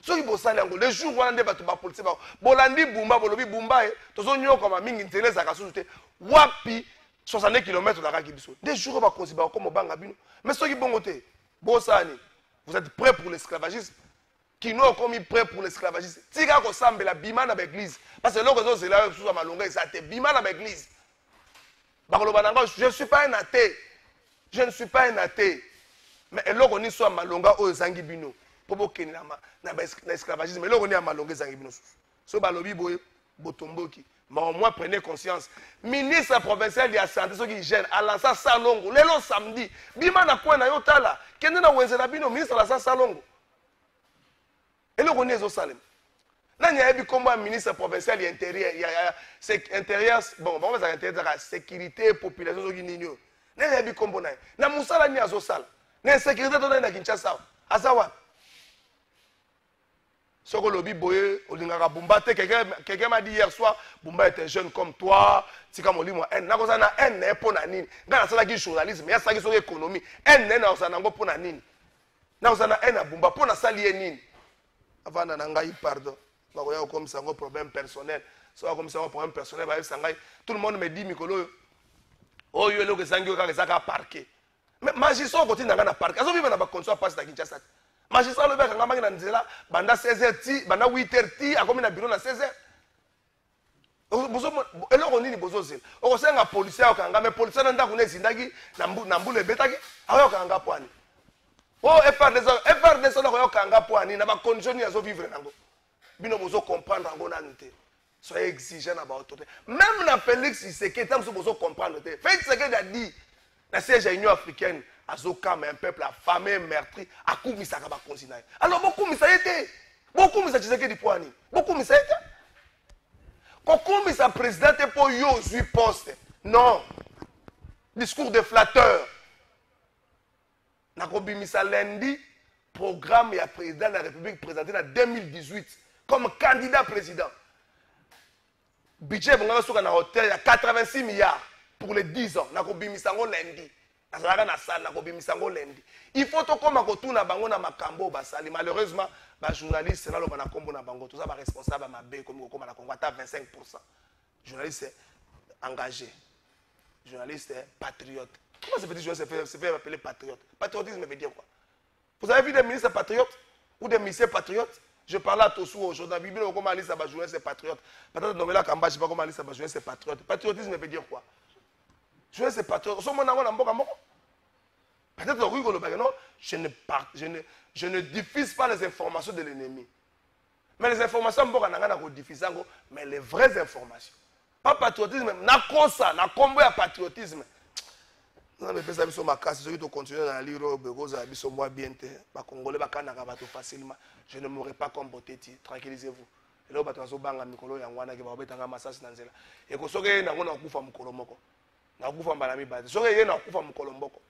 So il bossa lango. Le jour où on a des bateaux politiciens, bolandi bumba, bolobi bumba, tozo nyo comme mingi internet à kasute. Wapi 60 km de la Kagabiso. Des jours on va considérer comme au Banga Bino. Mais ce qui bon côté. Bossani, vous êtes prêts pour l'esclavagisme? Qui n'ont commis prêts pour l'esclavagisme? Tika kosambe la bima na l'église. Parce que l'autre c'est là sous ma longueur, ça te bima na l'église. Je ne suis pas un athée. Je ne suis pas un athée. Mais l'autre on est soit ma longueur au zangibino. Pour que na l'esclavagisme. Mais l'autre on est à ma longueur zangibino. Ce balobi boy botomboki. Mais au moins prenez conscience. Ministre provincial de la santé, ceux qui gèrent, à l'Ansa Salongo, le long samedi, bima na quoi na yotala, kende na wenzela bino ministre la Salongo. Et le connaît au Salem. Là il y a eu comme ministre provincial intérieur, il y a intérieur, bon, on va dire intérieur sécurité population ceux qui nino. Là il y a eu comme na musala ni azosala. L'insécurité dans la Kinshasa. Azawa. Ce que lobby boye, Olingara Bumba, quelqu'un m'a dit hier soir, Bumba était jeune comme toi, si comme on dit moi, n'a pas ça un pour nanine. Dans ça qui journalisme, il y a ça qui sur économie. Un n'a ça n'a pas pour nanine. N'a ça un à Bumba pour na salier nine. Avant d'anangaï pardon. Bah ouais comme ça un problème personnel. Soit comme ça un problème personnel, bah sangai. Tout le monde me dit Mikolo. Oh yo le que sangio ka ça ka parquer. Mais magistrat côté na parquer. Azo vivre na ba conso passe ta Kinshasa. Magistrat le bec ngamba na nzela banda 16h ti banda 8h ti akomi na bureau na 16h. Bozo eloko nini bozo zela. Okosenga policier okanga mais policier na ndako nezindaki na mbule betaki ayo okanga pwani. Oh FRDC na koyo okanga pwani na ba condition ya zo vivre nango. Bino bozo comprendre ngo na nte. Soyez exigeant à votre autorité. Même dans Félix Tshisekedi, tant que vous comprendre, Félix Tshisekedi a dit, la siège de l'Union africaine, Azoka, mais un peuple affamé, meurtri, à coup de Misaka continent. Alors beaucoup de ça été, beaucoup de Tshisekedi poani, beaucoup de ça été. Beaucoup de sa présidente pour yo suis poste. Non. Discours de flatteur. Nakobi Misa lundi, programme et président de la République présenté en 2018 comme candidat président. Budget pour un hôtel, il y a 86 milliards pour les 10 ans. Nakobisango lundi. Il faut que comme à bango na makambo basali. Malheureusement, les journalistes na loba na kombo na bango. Tout ça va responsable à ma bé comme na Congo à 25%. Journaliste engagé. Journaliste patriote. Comment ça veut dire journaliste se fait appeler patriote? Patriotisme veut dire quoi? Vous avez vu des ministres patriotes ou des ministres patriotes? Je parlais à Tosu aujourd'hui. La Bible, comment aller ça va jouer ces patriotes. Peut-être que là, je ne sais pas comment aller ça va jouer ces patriotes. Patriotisme veut dire quoi? Jouer ces patriotes. Peut-être que non, je ne diffuse pas les informations de l'ennemi. Mais les informations, mais les vraies informations. Pas patriotisme, na kosa, na combo ya patriotisme. Non, mais ça biso makasi, ceux qui continuer dans la lire begoza biso moi bien te, ba congolais ba kanaka bato facilement. Je ne mourrai pas comme Boteti, tranquillisez-vous. Et là bato zo banga mikolo ya ngwana ke ba betanga masasi na nzela. Et ko soke na ngona kufa mukolo moko. Na kufa mbalami ba. Soke ye na kufa mukolo mboko.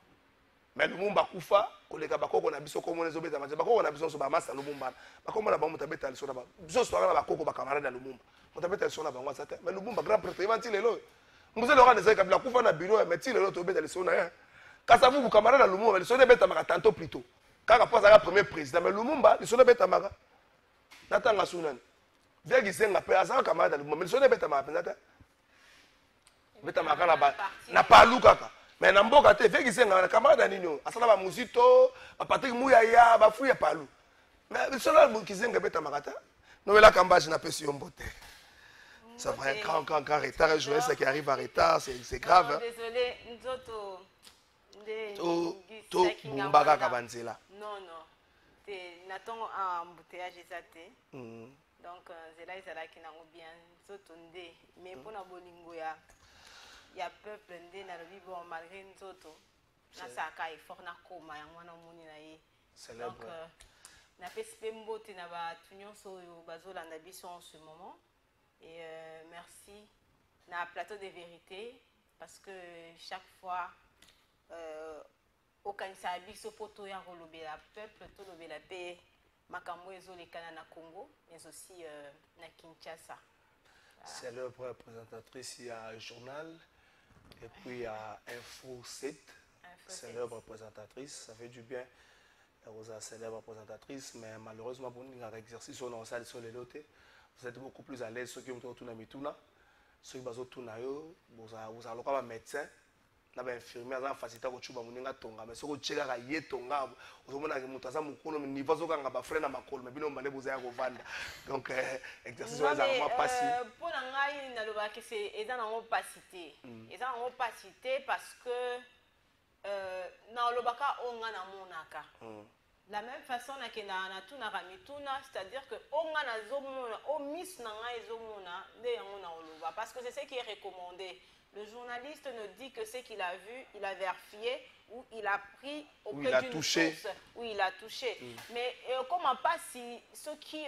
Mais Lumumba kufa koleka bakoko na biso ko monezo beta mateba bakoko na biso so ba masa Lumumba. Bakoko na ba mutabeta liso na ba. Biso so na bakoko ba camarade na Lumumba. Mutabeta liso na ba ngwa sata. Mais Lumumba grand prêtre eventi lelo. Mzee le roi kabila kufa na biro mais ti lelo to beta liso na ya. Kasavu camarade na Lumumba liso na beta maka tantôt plus tôt. Kaka poza ka premier président mais Lumumba liso na beta maka. Natanga sunan. Vegi senga pe azaka camarade na Lumumba liso na beta maka nata. Beta maka na ba na palu kaka. Mais na mboka te vegi senga na camarade nini asala ba Muzito, ba Patrick Muyaya, ba Fuya palu. Mais liso na kizenga beta maka ta. No la kambaji na pesi yombote. Ça va un grand retard, un journaliste qui arrive en retard, c'est grave. Non, désolé, nous Non, n'attends un embouteillage exacté. Donc, c'est là qui n'a bien sauté. Mais pour la bolingo, il y a peuple qui n'a pas malgré nous autres. Là, ça a fort na coma, il y a un moni na. Donc, na pespembo tina ba tunyon so yo bazola na biso en ce moment. Et merci na plateau de vérité parce que chaque fois au kanisa biso poto ya rolobela peuple to lobela pe makambo ezolekana na Congo mais aussi na Kinshasa. C'est leur représentatrice, il y a un journal et puis il y a Info 7. C'est leur représentatrice, ça fait du bien. La célèbre représentatrice, mais malheureusement pour nous, l'exercice on a salle sur les lotés. Vous êtes beaucoup plus à l'aise ceux qui ont tout na mituna, ceux qui bazot tout na yo, vous allez comme un médecin, na ba infirmier za facilité ko chuba muninga tonga, mais soko cheka ka ye tonga, vous mona ke mutaza mukolo niveau zo kanga ba frère na makolo, mais bino mbale boza ya ko vanda. Donc exercice on a vraiment passé. Pour ngai na loba que c'est eza na opacité. Eza na opacité parce que na lobaka onga na monaka. La même façon na tout na ramituna, c'est-à-dire que onga na zomona, o miss na ngai zomona de yango na oloba parce que c'est ce qui est recommandé. Le journaliste ne dit que ce qu'il a vu, il a vérifié ou il a pris auprès d'une source où il a touché. Mais comment pas si ceux qui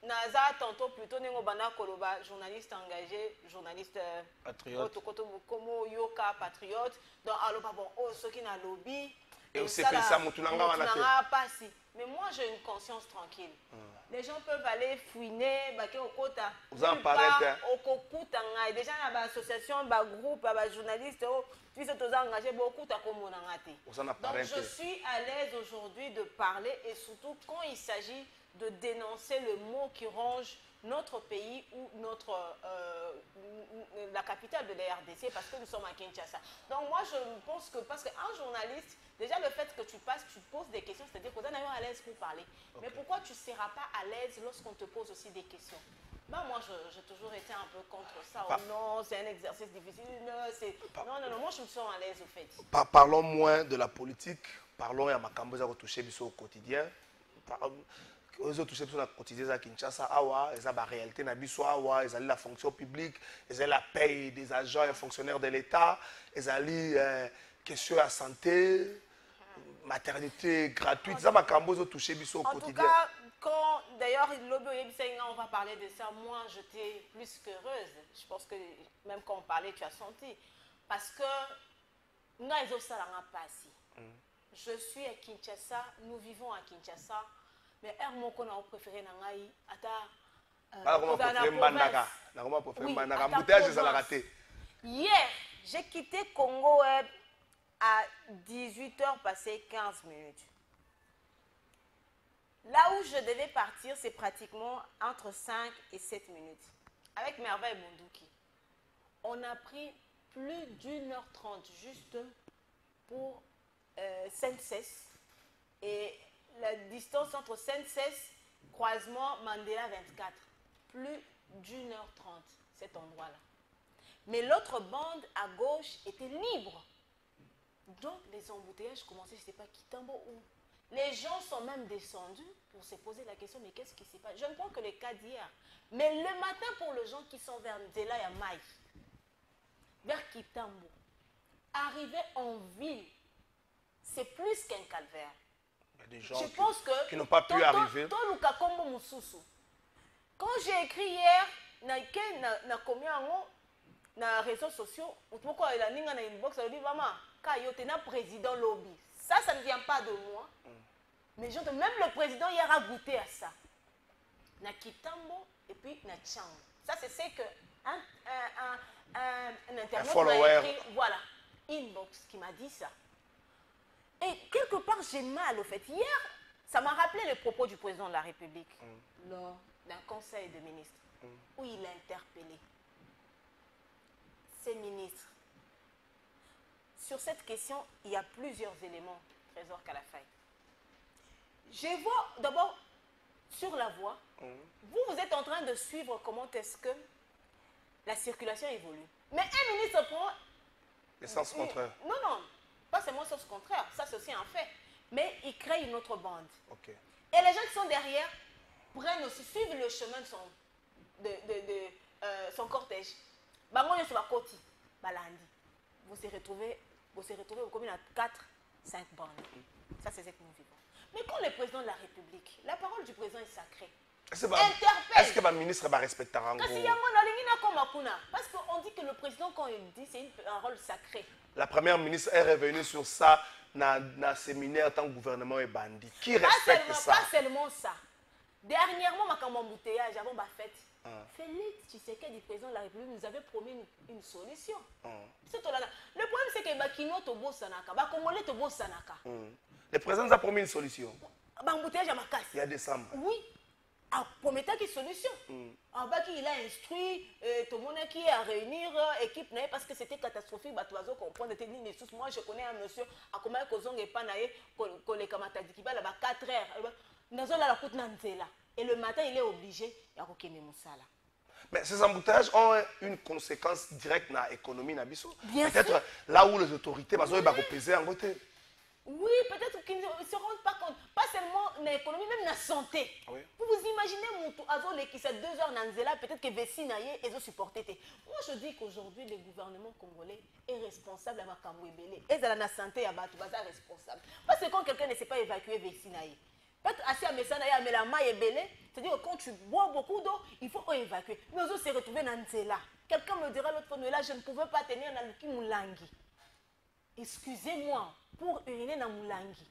Naza tantôt plutôt nengo bana koloba journaliste engagé, journaliste patriote, comme yoka patriote, donc alors bon ceux qui na lobby. Mais moi, j'ai une conscience tranquille. Les gens peuvent aller fouiner, au quota. Vous en parlez, déjà, il y a des associations, des groupes, des journalistes, puis c'est engagé beaucoup de Donc, je suis à l'aise aujourd'hui de parler et surtout quand il s'agit de dénoncer le mot qui ronge notre pays ou la capitale de la RDC parce que nous sommes à Kinshasa. Donc moi je pense que, parce qu'un journaliste, déjà le fait que tu passes, tu poses des questions, c'est-à-dire qu'on est à l'aise pour parler. Okay. Mais pourquoi tu ne seras pas à l'aise lorsqu'on te pose aussi des questions? Ben moi j'ai toujours été un peu contre ça. Oh, non, c'est un exercice difficile. Non, moi je me sens à l'aise au fait. Parlons moins de la politique, parlons à Makambo à toucher au quotidien. Ils ont touché sur la quotidien à Kinshasa, ils ont la réalité, ils ont la fonction publique, ils ont la paye des agents et fonctionnaires de l'État, ils ont la question de la santé, maternité gratuite, ils ont touché au quotidien. En tout cas, quand d'ailleurs on va parler de ça, moi j'étais plus qu'heureuse. Je pense que même quand on parlait, tu as senti. Parce que nous, ils ont ça pas ici. Je suis à Kinshasa, nous vivons à Kinshasa. Mais mon qu'on a préféré hier, j'ai quitté Congo à 18h passé 15 minutes. Là où je devais partir, c'est pratiquement entre 5 et 7 minutes. Avec Merveille Mondouki. On a pris plus d'1h30 juste pour Saint-Cesse et la distance entre Saint-Cesse, croisement Mandela 24, plus d'1h30, cet endroit-là. Mais l'autre bande à gauche était libre. Donc les embouteillages commençaient, je ne sais pas, Kitambo où. Les gens sont même descendus pour se poser la question, mais qu'est-ce qui s'est passé? Je ne prends que les cas d'hier. Mais le matin, pour les gens qui sont vers Nzela et Maï, vers Kitambo, arriver en ville, c'est plus qu'un calvaire. Des gens je pense qui n'ont pas pu arriver. Quand j'ai écrit hier, na les réseaux sociaux, président lobby. Ça ne vient pas de moi. Mais même le président hier a goûté à ça. Na Kitambo et puis na Tchang. Ça c'est ce que un internaute m'a écrit, voilà, inbox qui m'a dit ça. Et quelque part, j'ai mal au fait. Hier, ça m'a rappelé les propos du président de la République lors d'un conseil de ministres où il a interpellé ces ministres. Sur cette question, il y a plusieurs éléments, Trésor Kalafaye. Je vois d'abord sur la voie, vous êtes en train de suivre comment est-ce que la circulation évolue. Mais un ministre prend... Le sens contraire. Non. Pas seulement sens contraire, ça c'est aussi un fait. Mais il crée une autre bande. Okay. Et les gens qui sont derrière prennent aussi, suivent le chemin de son cortège. Bango sur la côte, balandi. Vous se retrouvez comme il y a 4-5 bandes. Ça c'est ce que nous vivons. Mais quand le président de la République, la parole du président est sacrée. Est-ce que le ministre va respecter un parce qu'on dit que le président, quand il dit, c'est un rôle sacré. La première ministre est revenue sur ça dans le séminaire tant que le gouvernement est bandit. Qui respecte ça? Pas seulement ça. Dernièrement, ma embouteillage avant ma fête, Félix Tshisekedi, du président de la République, nous avait promis une solution. Le problème, c'est que Bakino Tobo Sanaka, Bakomole Tobo Sanaka. Le président nous a promis une solution. Embouteillage à ma casse. Il y a décembre. Oui. Promettant une solution. Il a instruit tout le monde qui est à réunir l'équipe parce que c'était catastrophique. Moi, je connais un monsieur à comment il pas à 4 heures. Et le matin, il est obligé de faire Moussala. Mais ces embouteillages ont une conséquence directe dans l'économie. Peut-être là où les autorités vont peser en côté. Oui, peut-être qu'ils ne se rendent pas compte. Pas seulement dans l'économie, même dans la santé. Oui. Vous vous imaginez, qui c'est 2 heures dans Nzela, peut-être que Vessinaye, ils ont supporté. Moi, je dis qu'aujourd'hui, le gouvernement congolais est responsable de la Kamouébélé. Et dans la santé, il y a responsable. Parce que quand quelqu'un ne sait pas évacuer Vessinaye, peut-être assez à Messanaye, mais la maille est belée, c'est-à-dire que quand tu bois beaucoup d'eau, il faut évacuer. Nous autres se retrouver dans Nzela. Quelqu'un me dira l'autre fois, là, je ne pouvais pas tenir dans le Kimoulangi. excusez-moi, pour uriner dans Moulangi.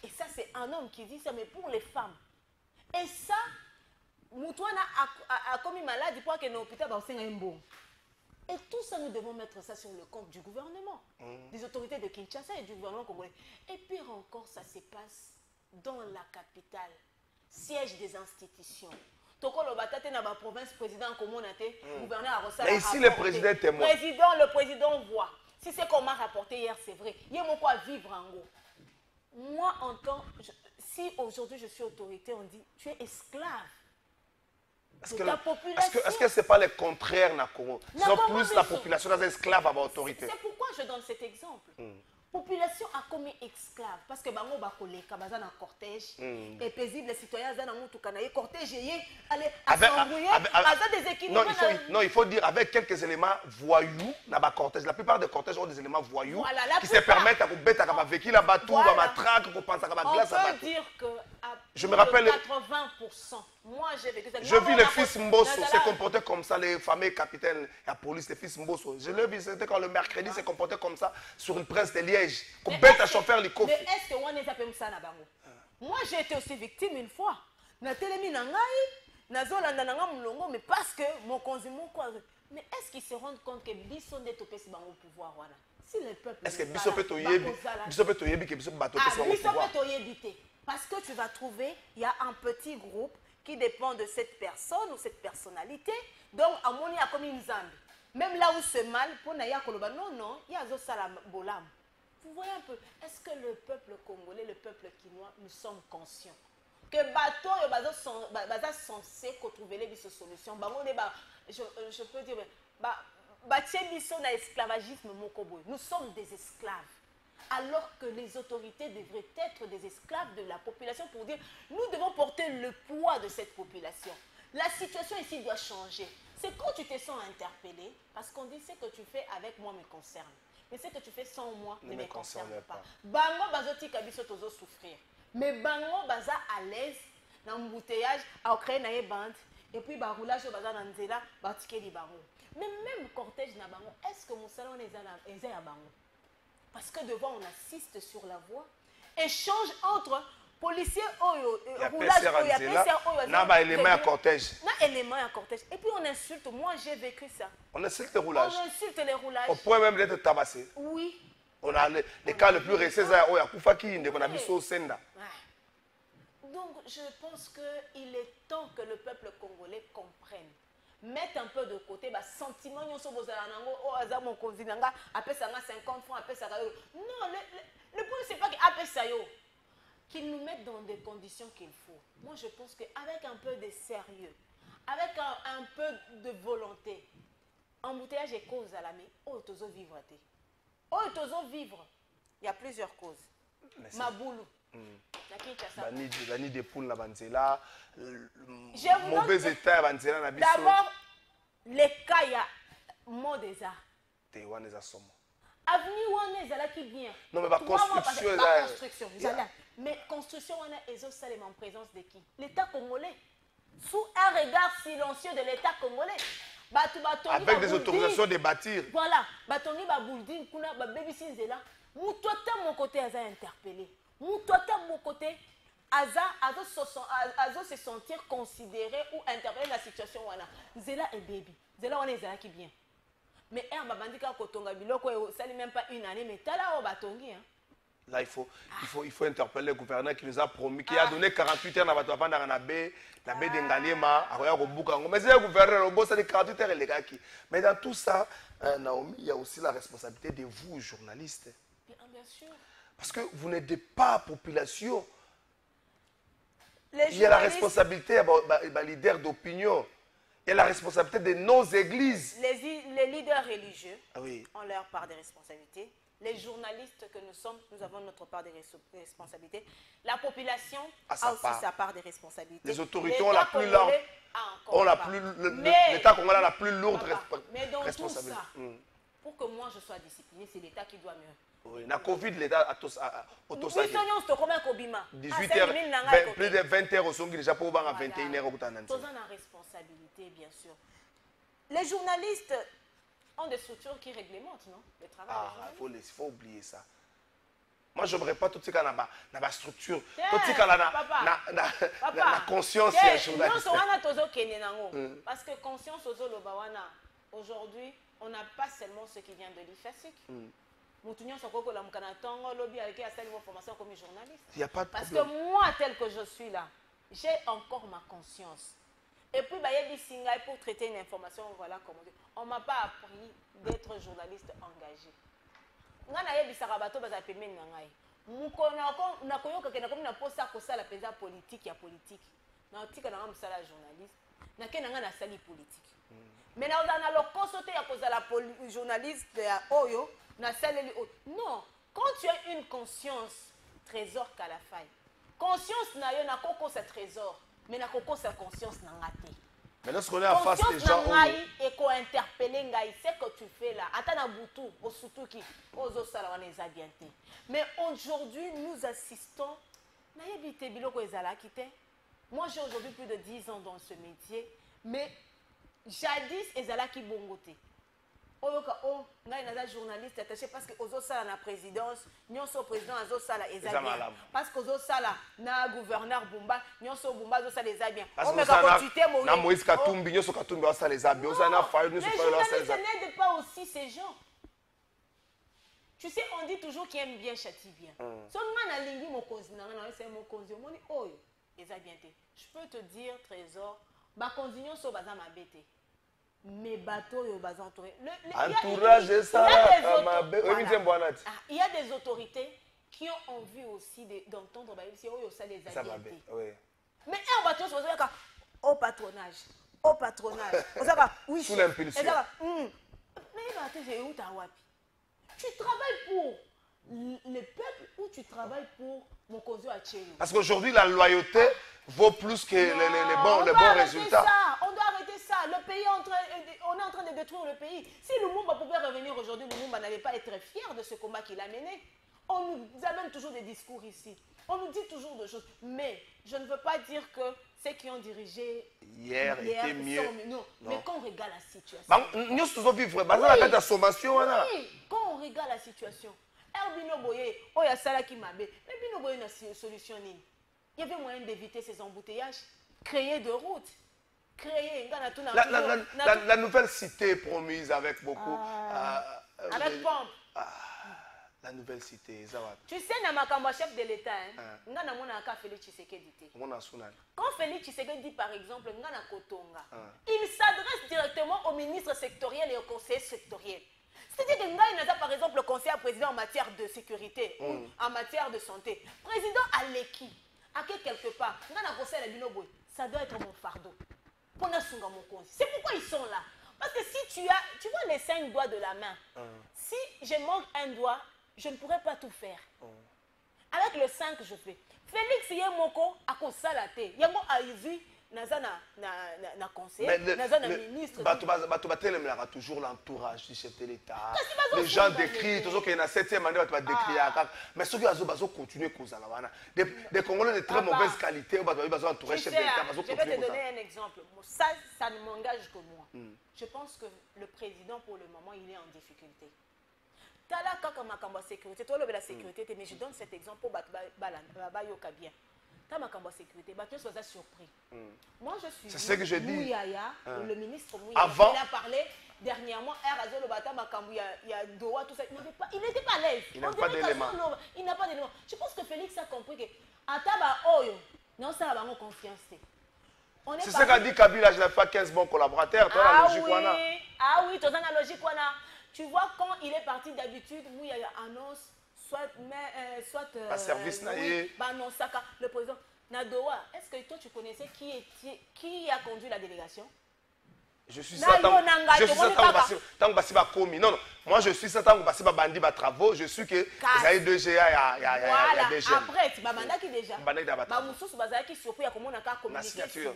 Et ça, c'est un homme qui dit ça, mais pour les femmes. Et ça, Moutouana a commis maladie pour que nos hôpitaux soient un bon. Et tout ça, nous devons mettre ça sur le compte du gouvernement, des autorités de Kinshasa et du gouvernement congolais. Et pire encore, ça se passe dans la capitale, siège des institutions. Toko le batate na ba province président communauté, gouverneur a reçu. Mais ici le président est témoin. Le président voit. Si c'est qu'on m'a rapporté hier, c'est vrai. Il y a mon quoi vivre en gros. Moi, en tant si aujourd'hui je suis autorité, on dit tu es esclave. Est-ce que ce n'est pas le contraire, Nakoro? C'est plus la population est esclave à l'autorité. C'est pourquoi je donne cet exemple. Population a commis esclave parce que bango bakoleka baza na cortège et paisible citoyens za na mutu kana cortège yé aller assembler aza des équilibres. Non, il faut dire avec quelques éléments voyous na ba cortège. La plupart des cortèges ont des éléments voyous qui se permettent à bête à vécu la batou, à matraque, qu'on pense à la glace à on peut dire que je me rappelle 80%. Moi j'ai vécu ça. Je vis les fils Mbosso se comporter comme ça, les fameux capitaines la police, les fils Mbosso. Je l'ai vu, c'était quand le mercredi se comportait comme ça sur une presse de Liège. Qu'on bête à chauffeur les coffres. Mais est-ce que on est appelé ça na bango? Moi j'ai été aussi victime une fois. Na telemi na ngai, na zolanda na nga mulongo mais parce que mon consumo quoi. Mais est-ce qu'ils se rendent compte que biso nde topesi bango pouvoir voilà? Si le peuple est-ce que biso peut toyebi que biso bato pesi bango pouvoir? Biso peut toyebi. Parce que tu vas trouver, il y a un petit groupe qui dépend de cette personne ou cette personnalité. Donc, à mon avis, comme une zambe. Même là où c'est mal, pour Naya Koloba, non, il y a Zosala Bolam. Vous voyez un peu, est-ce que le peuple congolais, le peuple quinois, nous sommes conscients que bateau est censé trouver les solutions. Je peux dire, esclavagisme mokoboy. Nous sommes des esclaves. Alors que les autorités devraient être des esclaves de la population pour dire nous devons porter le poids de cette population. La situation ici doit changer. C'est quand tu te sens interpellé, parce qu'on dit ce que tu fais avec moi me concerne. Mais ce que tu fais sans moi ne me concerne pas. Bango bazoti kabiso tozo souffrir. Mais bango baza à l'aise dans l'embouteillage, à créer une bande, et puis baroulage baza dans nzela, batike di bango. Mais même cortège na bango, est-ce que mon salon est à bango? Parce que devant, on assiste sur la voie. Échange entre policiers et roulage. Il y a élément à cortège. Élément à cortège. Et puis on insulte. Moi, j'ai vécu ça. On insulte les roulages. On insulte les roulages. Au point même d'être tabassé. Oui. On a les cas les plus récents. On a Koufaki, on a Bisso Senda. Donc, je pense qu'il est temps que le peuple congolais comprenne. Mettre un peu de côté, sentiment, non, le point, c'est pas qu'il nous mette dans des conditions qu'il faut. Moi, je pense qu'avec un peu de sérieux, avec un peu de volonté, embouteillage est cause à la main, vivre. Il y a plusieurs causes. Maboulou. Bani de poules la banzela, mauvais état banzela na biso. D'abord, les cas il y a mot des arts. Te wana za somo. Avenue wana ezala qui bien. Non mais construction mais construction wana ezo salem en présence de qui? L'État congolais. Sous un regard silencieux de l'État congolais. Avec des autorisations de bâtir. Voilà, batongi ba building kuna ba baby sinzela. Mutoata mon côté aza interpellé. Mutoata mon côté azo se sentir considéré ou interpellé la situation wana. Zela et baby. Zela wana ezala qui bien. Mais herba bandika kotonga biloko ça n'est même pas une année mais tala o batongi hein. Là, il faut interpeller le gouverneur qui nous a promis, qui a donné 48 heures à la baie d'Engaliema, à Royaume. Mais c'est le gouverneur, le a 48 heures, les gars. Mais dans tout ça, Naomi, il y a aussi la responsabilité de vous, journalistes. Bien sûr. Parce que vous n'aidez pas la population. Il y a la responsabilité des leaders d'opinion. Il y a la responsabilité de nos églises. Les leaders religieux ont leur part de responsabilité. Les journalistes que nous sommes, nous avons notre part de responsabilité. La population a aussi sa part de responsabilité. Les autorités ont la plus lourde. L'État congolais a la plus lourde responsabilité. Mais dans tout ça, pour que moi je sois discipliné, c'est l'État qui doit mieux. Oui, la Covid, l'État a tous. 18 h, plus de 20 h au son déjà pour 21 h. Tous en responsabilité, bien sûr. Les journalistes ont des structures qui réglementent, non? Le travail des journalistes. Il faut oublier ça. Moi, je n'aimerais pas tout ce qu'il y a dans la structure. Tout ce qu'il y a dans la conscience. Parce que conscience, aujourd'hui, on n'a pas seulement ce qui vient de l'IFASIC. Il n'y a pas de parce que moi, tel que je suis là, j'ai encore ma conscience. Et puis, pour traiter une information, voilà comment dire. On ne m'a pas appris d'être journaliste engagé. Mais journaliste non, quand tu as une conscience, trésor qu'à la faille. Conscience n'a na koko sa trésor, mais na koko sa conscience n'a raté. Mais lorsqu'on est en face des gens, et qu'on interpelle c'est que tu fais là. Attends boutou, au sutuki, aux mais aujourd'hui, nous assistons. Moi, j'ai aujourd'hui plus de 10 ans dans ce métier, mais jadis, ezalaki bongote. Journaliste attaché parce que aux sala na présidence, nyonso président azo sala ezabien. Parce que aux sala na gouverneur Bumba, nyonso Bumba azo sala ezabien. On me ka na Moïse Katumbi, nyonso Katumbi azo sala ezabien. On na Fayo, nyonso Fayo azo sala ezabien. Mais n'aide pas aussi ces gens. Tu sais, on dit toujours qui aime bien châtie bien. Si on a lingi mon cause, c'est mon cause, on dit oh, ezabien. Je peux te dire trésor, ba continuons sur bazam abete. Mes bateaux et aux entourés. Entourage ça. Il y a des autorités qui ont envie aussi d'entendre les aviatés. Mais un bateau, c'est au patronage. Au patronage. Oui. Sous l'impulsion. Mais où t'as wapi? Tu travailles pour le peuple ou tu travailles pour mon cause à Tchéou? Parce qu'aujourd'hui, la loyauté vaut plus que les bons résultats. On doit arrêter ça. Le pays on est en train de détruire le pays. Si Lumumba pouvait revenir aujourd'hui, Lumumba n'allait pas être fier de ce combat qu'il a mené. On nous amène toujours des discours ici. On nous dit toujours des choses. Mais je ne veux pas dire que ceux qui ont dirigé hier étaient mieux. Non. Mais quand on regarde la situation. Nous sommes vivre. Oui, quand on regarde la situation. Bino Boye, oh ya sala qui m'a bé. Mais Bino Boye n'a solution ni. Il y avait moyen d'éviter ces embouteillages, créer de routes, créer la nouvelle cité promise avec beaucoup. Avec pompe. La nouvelle cité, tu sais, Namakamba chef de l'État, Ngana mona ka Félix Tshisekedi. Quand Félix Tshisekedi par exemple, Ngana Kotonga, il s'adresse directement au ministre sectoriel et au conseiller sectoriel. C'est-à-dire que Ngaï n'a par exemple le conseiller président en matière de sécurité ou en matière de santé. Président Aleki, à quelque part, ça doit être mon fardeau. C'est pourquoi ils sont là. Parce que si tu vois les 5 doigts de la main, si je manque un doigt, je ne pourrais pas tout faire. Avec le 5, je fais. Félix Yemoko a consalaté. Yango Aizi. Na conseiller, na ministre. Toujours l'entourage du chef de l'État. Les gens décrient, toujours qu'il y a une 7e année, tu vas décrire. Mais ceux qui ont continué à des Congolais de très mauvaise qualité, ils vont entourer le chef de l'État. Je vais te donner un exemple. Ça ne m'engage que moi. Je pense que le président, pour le moment, il est en difficulté. Tala kaka makamba sécurité, toi le la sécurité, mais je donne cet exemple pour Bayoka bien. Dans ma sécurité, tu sois surpris. Moi, je suis. C'est ce que je dis. Mouyaya, le ministre Mouyaya, avant, il a parlé dernièrement, il y a Doha, tout ça. Il n'était pas à l'aise. Il n'a pas d'éléments. Il n'a pas d'éléments. Je pense que Félix a compris que Ataba Oyo, non, ça va avoir confiance. C'est ce qu'a dit Kabila, je n'ai pas 15 bons collaborateurs. Ah oui, tu as la logique. Tu vois, quand il est parti d'habitude, Mouyaya annonce. Soit service le président Nadoa, est-ce que toi tu connaissais qui a conduit la délégation? Je suis ça tant que va commis. Non, moi je suis ça tant que va bandi va travaux. Je suis que ça y 2 GA, il y a des jeunes. Après, tu vas qui déjà. Moussous bazar qui surpris à comment on a communiqué signature.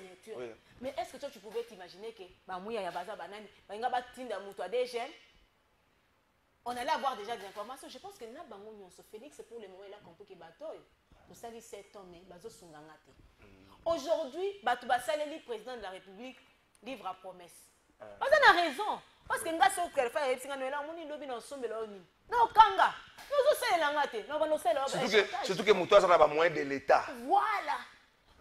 Mais est-ce que toi tu pouvais t'imaginer que Mouya ya baza banani, va ba tinda muto des jeunes? On allait avoir déjà des informations. Je pense que Félix, pour le moment, il a compris que pour ça, 7 ans, mais aujourd'hui, le président de la République livre à promesse. On a raison. parce que nga so kelfa yepsinga no la moni lobi na sombela oni no kanga no so sela ngate no ba no sela surtout que muto azana ba moyen de l'état. Voilà.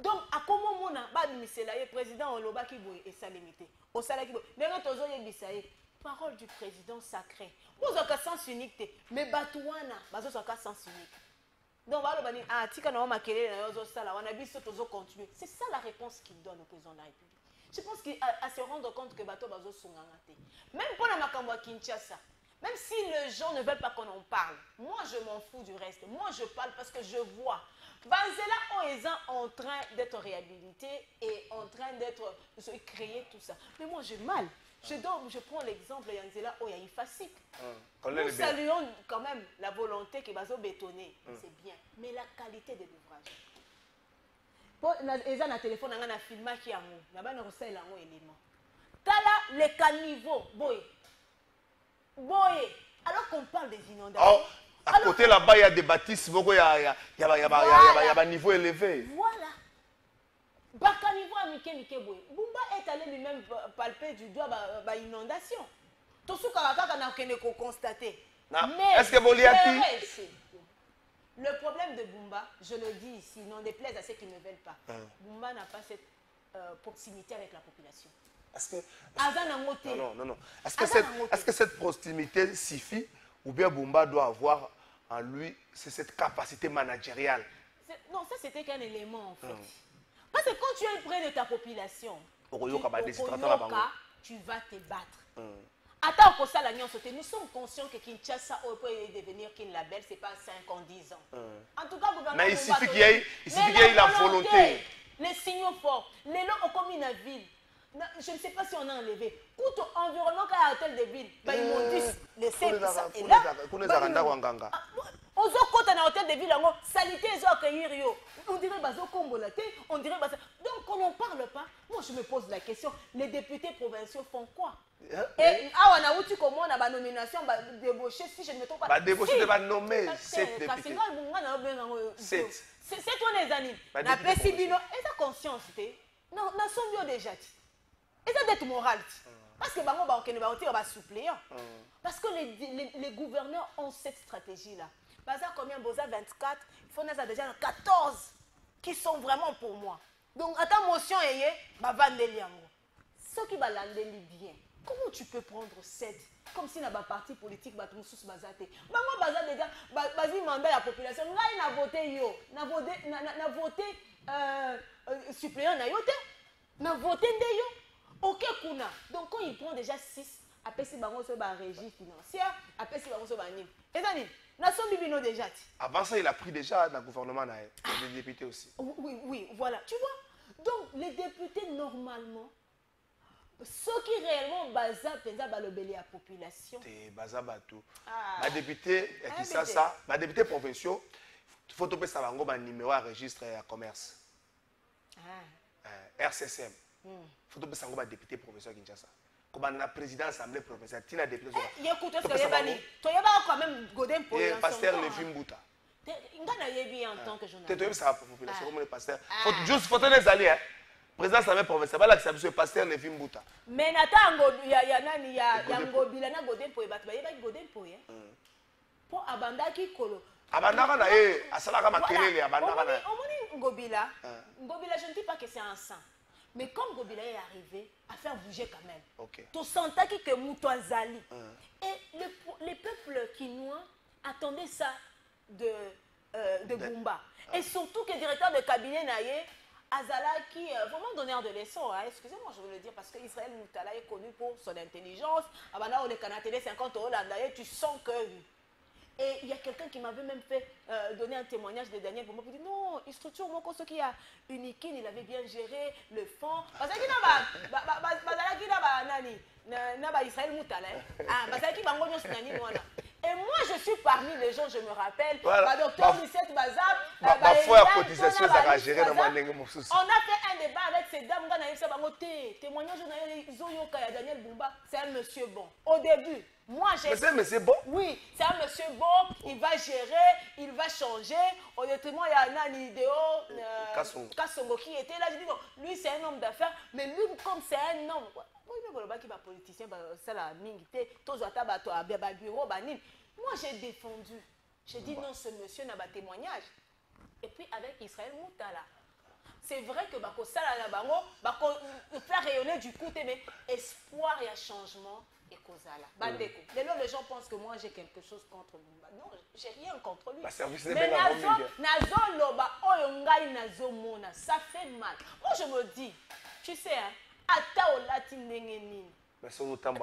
Donc à comment mona ba bimisela ye président oloba ki boye et ça limité au sala ki boye ndenge tozo yebisa ye parole du président sacré bozo ka sens unique mais batouana bazo ka sens unique. Donc voilà bani ah tika na makele na yozo sala wana biso tozo continuer. C'est ça la réponse qu'il donne au président de la République. Je pense qu'il à se rendre compte que bato bazo songangate. Même pour la makambo Kinshasa. Même si les gens ne veulent pas qu'on en parle, moi je m'en fous du reste. Moi je parle parce que je vois. Banzela est en train d'être réhabilité et en train d'être créé tout ça. Mais moi j'ai mal. Je prends l'exemple de Yanzela Oyaïfasik. Nous saluons quand même la volonté qui va se bétonner. C'est bien. Mais la qualité de l'ouvrage. Ils ont un téléphone, ils ont un film qui a un élément. Tala les caniveaux, boy. Alors qu'on parle des inondations. À côté là-bas, il y a des bâtisses, il y a un niveau élevé. Voilà. Bakanivo a Mike boy. Bumba est allé lui-même palper du doigt par inondation. Tout ce qu'on a constaté. Est-ce que Boliaki? Le problème de Bumba, je le dis ici, n'en déplaise à ceux qui ne veulent pas. Bumba n'a pas cette proximité avec la population. Est-ce que... Non. Est-ce que cette proximité suffit ou bien Bumba doit avoir en lui cette capacité managériale? Non, ça c'était qu'un élément en fait. Parce que quand tu es près de ta population, tu vas te battre. Attends que ça, nous sommes conscients que Kinshasa peut devenir qu'un label, ce n'est pas 5 ans, 10 ans. En tout cas, mais il suffit qu'il y ait la volonté. Les signaux forts, les lots ont commis la ville. Je ne sais pas si on a enlevé. Tout environnement qui a hôtel de ville, ils m'ont dit, laissez ça. Et là, on a hôtel de ville, salité, ils ont accueilli. On dirait on dirait donc on n'en parle pas. Moi je me pose la question, les députés provinciaux font quoi? Et on a outil comment on a la nomination débauché, si je ne me trompe pas. Débauché de nommer 7 députés. 7. C'est toi les années. La Pessibino, et sa conscience, non, n'a son déjà. Et ça d'être moral. Parce que on va suppléant. Parce que les gouverneurs ont cette stratégie-là. Par exemple, combien Boza 24, il faut déjà 14 qui sont vraiment pour moi. Donc, à ta motion, ce qui va l'aller bien. Comment tu peux prendre 7 comme si n'a pas parti politique, bah tout sous bazate. Bah moi bazate déjà, vas-y mandat la population. Là il a voté yo, n'a voté suppléant na yote, n'a voté de yo. Ok kuna. Donc quand il prend déjà 6, après si bango se ba régie financière, après si bango se ba nim. Et ça dit, na son bibino déjà. Avant ça il a pris déjà dans le gouvernement les députés aussi. Oui, voilà. Tu vois. Donc les députés normalement ceux qui réellement baza penza balobeli la population te baza bato ba député qui ça ba député provinciaux faut topé ça bango ba numéro à registre à commerce RCCM faut topé ça bango ba député provinciaux Kinshasa comme na président assemblée provinciale tina député écoute est-ce que yebani to yeba quand même Godin pour pasteur Lévi Mbuta ngana yebi en tant que journaliste te ça population comme le pasteur faut juste faut les alliés président Samé provincial, là que c'est pasteur Lévi Mbuta. Mais natango ya nani ya ngobila na Godin po batba yeba Godin po ye. Po abandaki kolo. Abandaka na asalaka makelele abandaka na. Omoni ngobila. Ngobila je ne dis pas que c'est un saint. Mais comme Ngobila est arrivé à faire bouger quand même. OK. Tu sentais que Moutouazali. Et les peuples quinois attendaient ça de Bumba. Et surtout que le directeur de cabinet naïe Azala qui vraiment donneur de leçons, hein. Excusez-moi, je veux le dire, parce qu'Israël Moutala est connu pour son intelligence. Abana, on est canadien, 50 €, là, tu sens que... Et il y a quelqu'un qui m'avait même fait donner un témoignage de Daniel pour moi, qui dit non, il structure mon ce qui a uniqué, il avait bien géré le fond. Parce que Israël Moutala, et moi, je suis parmi les gens, je me rappelle, docteur Lucette Bazab, on a fait un débat avec ces dames, témoignage de Daniel Bumba, c'est un monsieur bon. Au début, moi j'ai... C'est un monsieur bon? Oui, c'est un monsieur bon, il va gérer, il va changer. Honnêtement, il y a un idéo, Kassongo qui était là, je dis non, lui c'est un homme d'affaires, mais lui comme c'est un homme... politicien, moi j'ai défendu. J'ai dit non, ce monsieur n'a pas témoignage. Et puis avec Israël Moutala. C'est vrai que faire rayonner du coup, mais espoir et changement et causala. Les gens pensent que moi j'ai quelque chose contre lui. Non, j'ai rien contre lui. Mais ça fait mal. Moi je me dis, tu sais,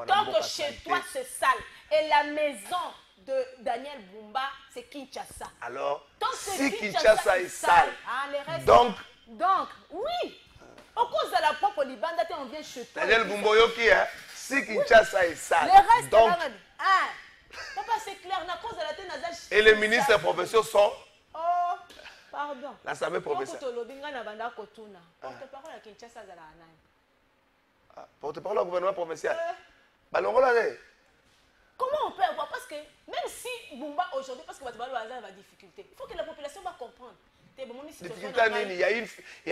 tant que chez toi c'est sale et la maison de Daniel Bumba c'est Kinshasa. Alors, si Kinshasa est sale, donc, oui, au cause de la propre Libanda, on vient chez toi. Daniel Bumba, si Kinshasa est sale, donc, papa c'est clair, à cause de la tête. Et les ministres et professeurs sont. Oh, pardon. L'Assemblée professeur. Porte-parole au gouvernement provincial. Comment on peut avoir, parce que même si Bumba aujourd'hui, parce que Batibalo Hazard va difficulté, il faut que la population va comprendre. Il y a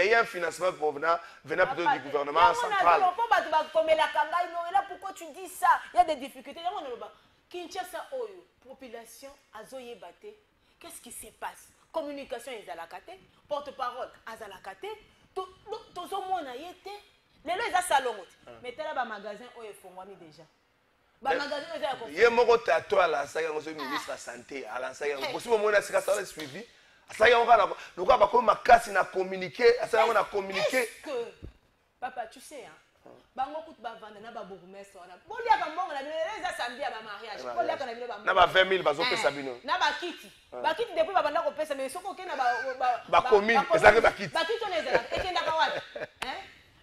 eu un financement venant plutôt du gouvernement central. Pourquoi tu dis ça? Il y a des difficultés. Kinshasa, population, Azoye Bate, qu'est-ce qui se passe? Communication, Azalakate, porte-parole, Azalakate, tout le monde a été. Les gens, ils ont salon. Mettez là un magasin où ils font déjà. Il y a un ministre de la Santé, à la santé. Si vous avez suivi, papa, tu sais,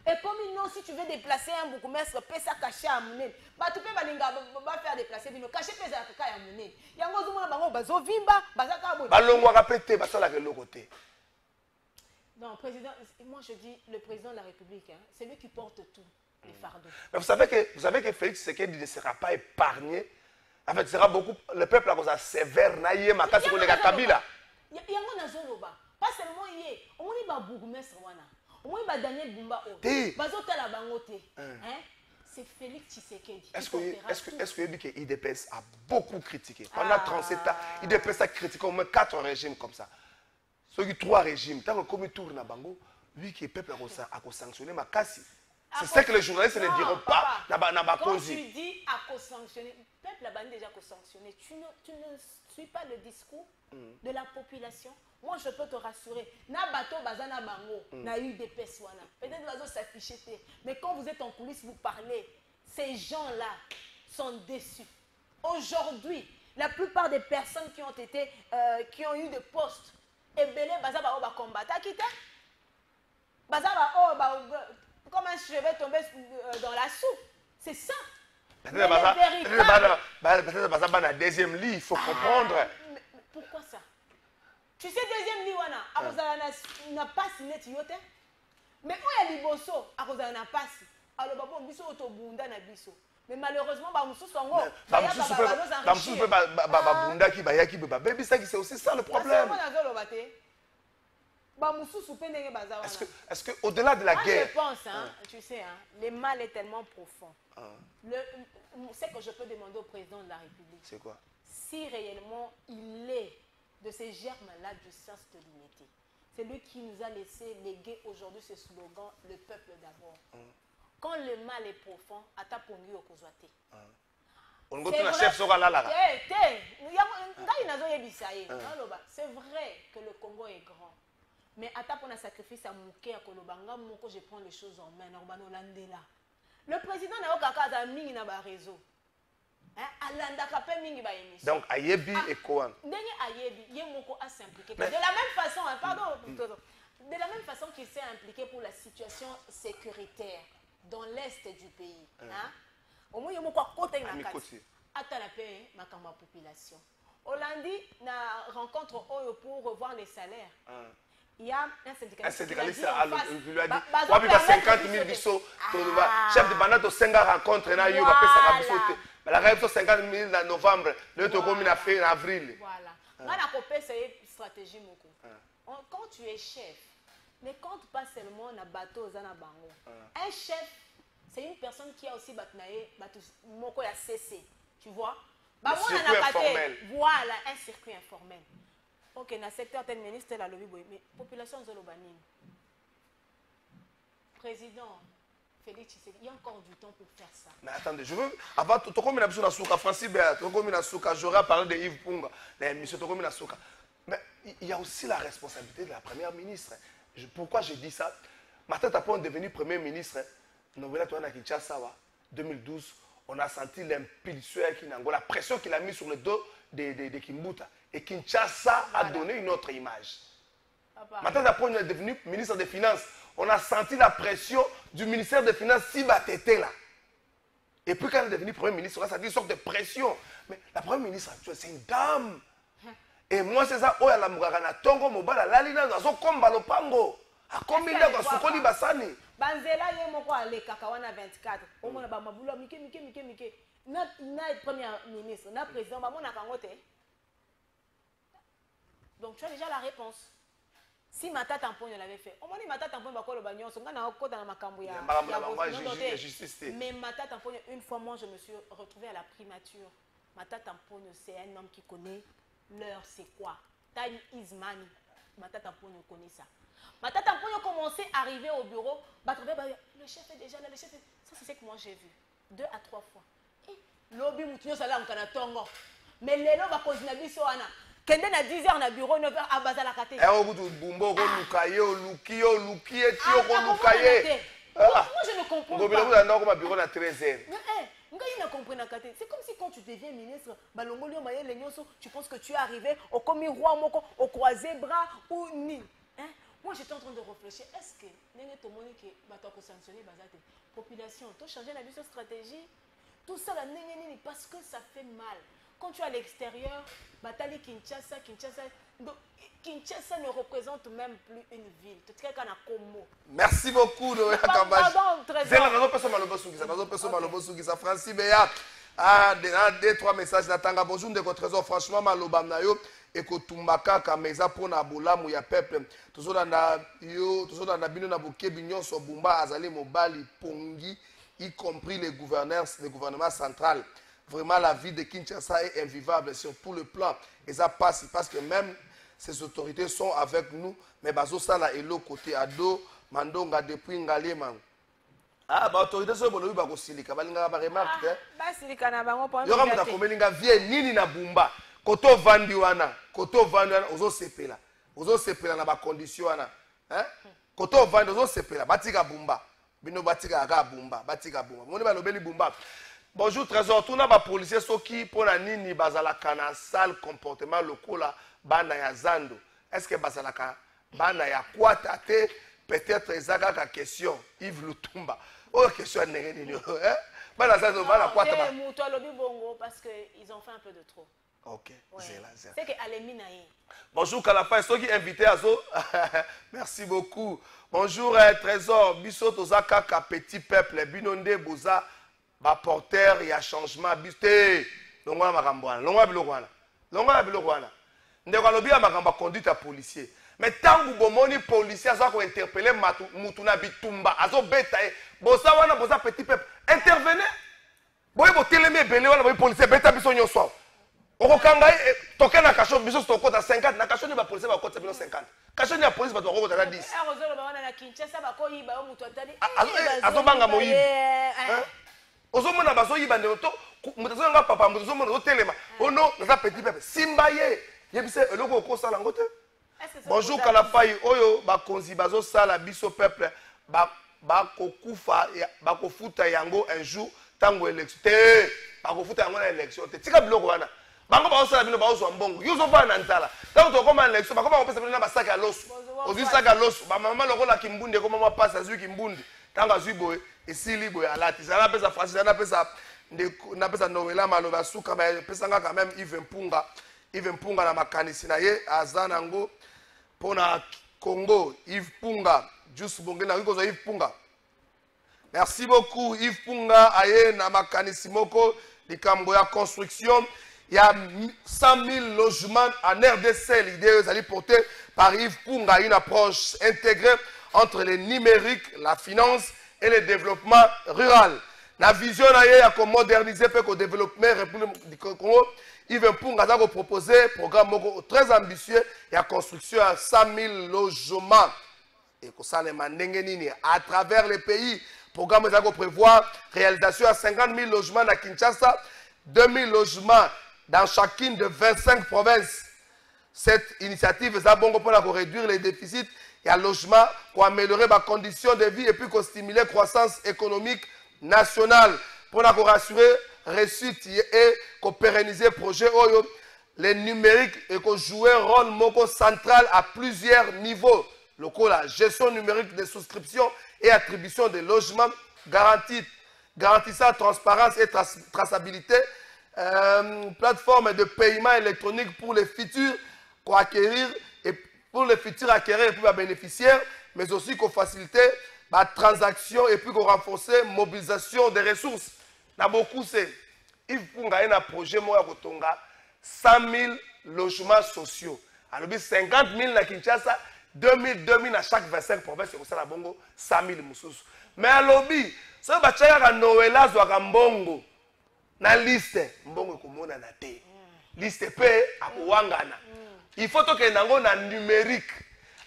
et comme non, si tu veux déplacer un bourgmestre, pesa caché à Mounen. Tu peux pas faire déplacer, mais caché pesa caché à Mounen. Il y a un gros monde bazo vimba, bazaka boy. Balongo répéter, basala que l'autre côté. Non, président, moi je dis le président de la République, hein, c'est lui qui porte tout les fardeaux. Mais vous savez que Félix Tshisekedi ne sera pas épargné. En fait, sera beaucoup le peuple a cause sévère naïe makasi ko les Kabila. Il y a un zoloba, pas seulement hier, on est ba bourgmestre wana. Moi, Daniel Bumba, c'est Félix Tshisekedi. Est-ce que l'IDPS a beaucoup critiqué? Pendant 37 ans, l'IDPS a critiqué au moins 4 régimes comme ça. Ceux qui 3 régimes, tant que comme il tourne à Bango, lui qui est peuple a sanctionné ma casse. C'est ça que les journalistes ne diront pas. Quand tu dis à sanctionner, le peuple a déjà sanctionné. Tu ne suis pas le discours de la population. Moi, je peux te rassurer. Na bateau bazana bango, na eu des personnes. Peut-être bazo s'afficher. Mais quand vous êtes en coulisses, vous parlez. Ces gens-là sont déçus. Aujourd'hui, la plupart des personnes qui ont eu des postes, et belé bazaba ba combattre quitter. Bazaba comme un cheveu tombé dans la soupe. C'est ça. Peut-être bazaba na deuxième lit, il faut comprendre. Pourquoi ça? Tu sais, deuxième lit, n'a pas signé Tiote. Mais où est Liboso? À cause n'a pas signé. Alors, on biso autobunda na biso. Mais malheureusement, c'est aussi ça le problème. Est-ce que au-delà de la guerre, je pense, tu sais, le mal est tellement profond. C'est que je peux demander au président de la République. C'est quoi? Si réellement il est de ces germes-là du sens de l'unité. C'est lui qui nous a laissé léguer aujourd'hui ce slogan, le peuple d'abord. Quand le mal est profond, atapongi okozwate. C'est vrai que le Congo est grand. Mais atapona sacrifice à Mouké à Kolobanga, Moko, je prends les choses en main. Le président n'a aucun cas d'amis dans le réseau. Donc, Ayebi et Koan. De la même façon, pardon, de la même façon qu'il s'est impliqué pour la situation sécuritaire dans l'est du pays. Au moins, il y a côté la population. Hollandi na rencontre pour revoir les salaires. Il y a un syndicaliste qui lui a dit 50 000 biso, chef de Banato Senga rencontre na yo ba pesa biso te. La réaction 50 000 en novembre, le tokomi na fait en avril. Voilà. Moi na copé c'est stratégie moko. Quand tu es chef, ne compte pas seulement na bateau za na bango. Un chef, c'est une personne qui a aussi moko ya CC, tu vois. Circuit informel. Voilà, un circuit informel. Ok, dans le secteur tel ministre, la lobby, mais population Zolobanine. Président Félix Tshisekedi, il y a encore du temps pour faire ça. Mais attendez, je veux. Avant, Tokomi Nasuka, Francis Béat, Tokomi Nasuka, j'aurais parlé de Yves Punga, M. Tokomi Nasuka. Mais il y a aussi la responsabilité de la première ministre. Pourquoi j'ai dit ça? Matata Pon est devenu premier ministre. Nous avons à Kinshasa, 2012. On a senti l'impulsion, la pression qu'il a mise sur le dos de Kimbuta. Et Kinshasa a donné une autre image. Matata Pon est devenu ministre des Finances. On a senti la pression du ministère des Finances si Batete là. Et puis quand elle est devenue premier ministre, ça a dit une sorte de pression. Mais la première ministre actuelle, c'est une dame. Et moi, c'est ça, Oya la Mugagana, Tongo Mobala, Lalina, Zazo Komba Lopango. A combien de Sokoli Basani? Banzela Yemoko Ale Kakawana 24. Au moins, Bamabula, Mike. Na premier ministre, na président, Bamona Kangote. Donc tu as déjà la réponse. Si Mata Tampon l'avait fait, au moins Mata Tampon va le bagnon, son gars n'a pas dans ma cambouille. Mais Mata Tampon, une fois, moi, je me suis retrouvée à la primature. Mata Tampon, c'est un homme qui connaît l'heure, c'est quoi. Time is money. Mata Tampon connaît ça. Mata Tampon a commencé à arriver au bureau. Le chef est déjà là, le chef est... Ça, c'est ce que moi j'ai vu. 2 à 3 fois. Et lobby moutinho sala en Kanatongo. Mais les lots va continuer à vivre. Kende na 10h na bureau, 9h à Bazala Kate. Eh, au bout du bumbo, lukaye, moi, je ne comprends pas. Bureau à 13h. C'est comme si quand tu deviens ministre, tu penses que tu es arrivé au commis roi, au croisé bras ou ni. Moi, j'étais en train de réfléchir. Est-ce que la population, tu as changé la stratégie? Tout ça, parce que ça fait mal. Quand tu es à l'extérieur, Batali Kinshasa, Kinshasa ne représente même plus une ville. Merci beaucoup, Noé Kambaji. Francis Béat. Ah, 2-3 messages. Bonjour, de trésor. Franchement, Malobam Nayo. Et que Tumbaka, Kameza, Pona, Boulamu, ya peuple. Toujours dans la bino na bouquet, Bignon, Sobumba, Azali, Mobali, Pongi, y compris les gouvernements central. Vraiment, la vie de Kinshasa est invivable sur tout le plan. Et ça passe parce que même ces autorités sont avec nous. Mais Bazo Sala est l'autre côté. Ado, Mandonga, depuis Ngalema. Ah, bah, autorité, c'est bon, il va aussi les cabalinga, bah, remarque. Bah, si les canabans, il y aura un comélinga, vieux, nini na bumba. Koto Vandiwana, Ozo Sepela. Ozo Sepela na ba condition wana. Hein? Koto Vandi, Ozo Sepela, Batika Bumba. Bino Batika Bumba, Batika Bumba. Mon ba lobeli Bumba. Bonjour Trésor, tout na ba policier soki pona nini bazalaka na sale comportement lokola bana ya zando. Est-ce que bazalaka bana ya kwata te peut-être ezaka ka question Yves Lutumba. Oh question nenge nini hein? Bana zando bana kwata ba. Muto lobi bongo parce que ils ont fait un peu de trop. Ok, ouais. C'est que Alemina. Bonjour Kalafa, ceux qui invité à zo. Merci beaucoup. Bonjour Trésor, biso tozaka ka petit peuple, binonde boza ba porteur ya changement bisté. Longola makambwana, longola bilokwana. Longola bilokwana. Ndeko lobi ya makamba conduite à policier. Mais tant que bomoni policier azo ko interpeller mutuna bitumba, azo beta e. Boza wana boza petit peuple. Intervenez. Boye bo teleme belé wana boye policier beta biso nyonso. Okokanga toke na kasho biso stoko ta 50 na kasho ni ba police ba kota bino 50 kasho ni la police ba to kota na 10 rozolo ba wana na Kinshasa ba ko yiba yo mutu atali azobanga moyibi ozomona bazo yiba ndoto mutu nga papa mutu ozomona otelema ono na petit peuple simba ye yebise eloko okosala ngote. Bonjour Kalafai oyo ba konzi bazo sala biso peuple ba kokufa ba kofuta yango un jour tango élection te ba kofuta yango na élection te tika biloko wana. Bango ba osala bino ba oswa mbongo yuzo va na ntala tango to koma élection ba koma kopesa bino na basaki ya loso ozi saki ya loso ba mama lokola kimbunde koma mwa pasa azwi kimbunde tango azwi boye esili boye alati sana pesa Francis na pesa Noela maloba suka ba pesa nga quand même Yves Mpunga na makanisi na ye azana ngo pona Congo Yves Mpunga juste bongena ngiko zo Yves Mpunga. Merci beaucoup Yves Mpunga aye na makanisi moko likambo ya construction. Il y a 100 000 logements en RDC. L'idée est portée par Yves Mpunga, une approche intégrée entre le numérique, la finance et le développement rural. La vision est de moderniser le développement République du Congo. Il veut proposer un programme très ambitieux et la construction de 100 000 logements. Et à travers les pays, le programme prévoit la réalisation de 50 000 logements à Kinshasa, 2 000 logements dans chacune de 25 provinces. Cette initiative est pour réduire les déficits et le logement, pour améliorer les conditions de vie et puis pour stimuler la croissance économique nationale, pour rassurer réussite et pour pérenniser le projet. Le numérique et pour jouer un rôle central à plusieurs niveaux. La gestion numérique des souscriptions et attribution des logements garantissant transparence et traçabilité. Plateforme de paiement électronique pour les futurs pour acquérir et pour les futurs acquéreurs et puis les bénéficiaires, mais aussi pour faciliter la transaction et puis pour renforcer la mobilisation des ressources. Dans beaucoup, c'est il faut un projet de 100 000 logements sociaux. Alors, 50 000 à Kinshasa, 2 000 à chaque 25 provinces, c'est ça, 100 000 moussos. Mais à lobby, si vous avez un Noël, vous avez un bongo. Na liste, mbongo komona na te. Liste pe akowangana. Il faut que nango na numérique.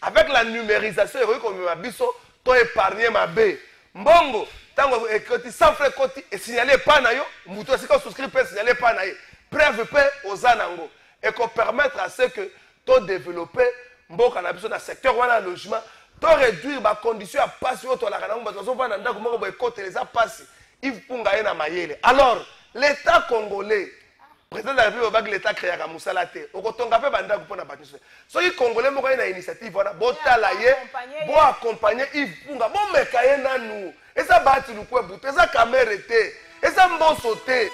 Avec la numérisation, il faut que biso to épargner ma bé. Mbongo, tango ekoti sans frais koti et signaler pas na yo, muto si ko souscrit pe signaler pas na yo. Preuve pe ozanango et qu'on permettre à ce que to développer mboka na biso na secteur wana logement, to réduire ba condition à passer to la kana mbazo vana ndako moko ba ekote les a passer. Il faut ngaye na mayele. Alors l'État congolais, président de la République, va l'État créé à Moussalate. Au coton café, banda pour na bâtisse. So les Congolais m'ont une initiative, voilà, botalaye, bon accompagner Yves Punga, bon mekaye na nous. Et ça bâti nous quoi bouter, ça caméra était, et ça m'bon sauter.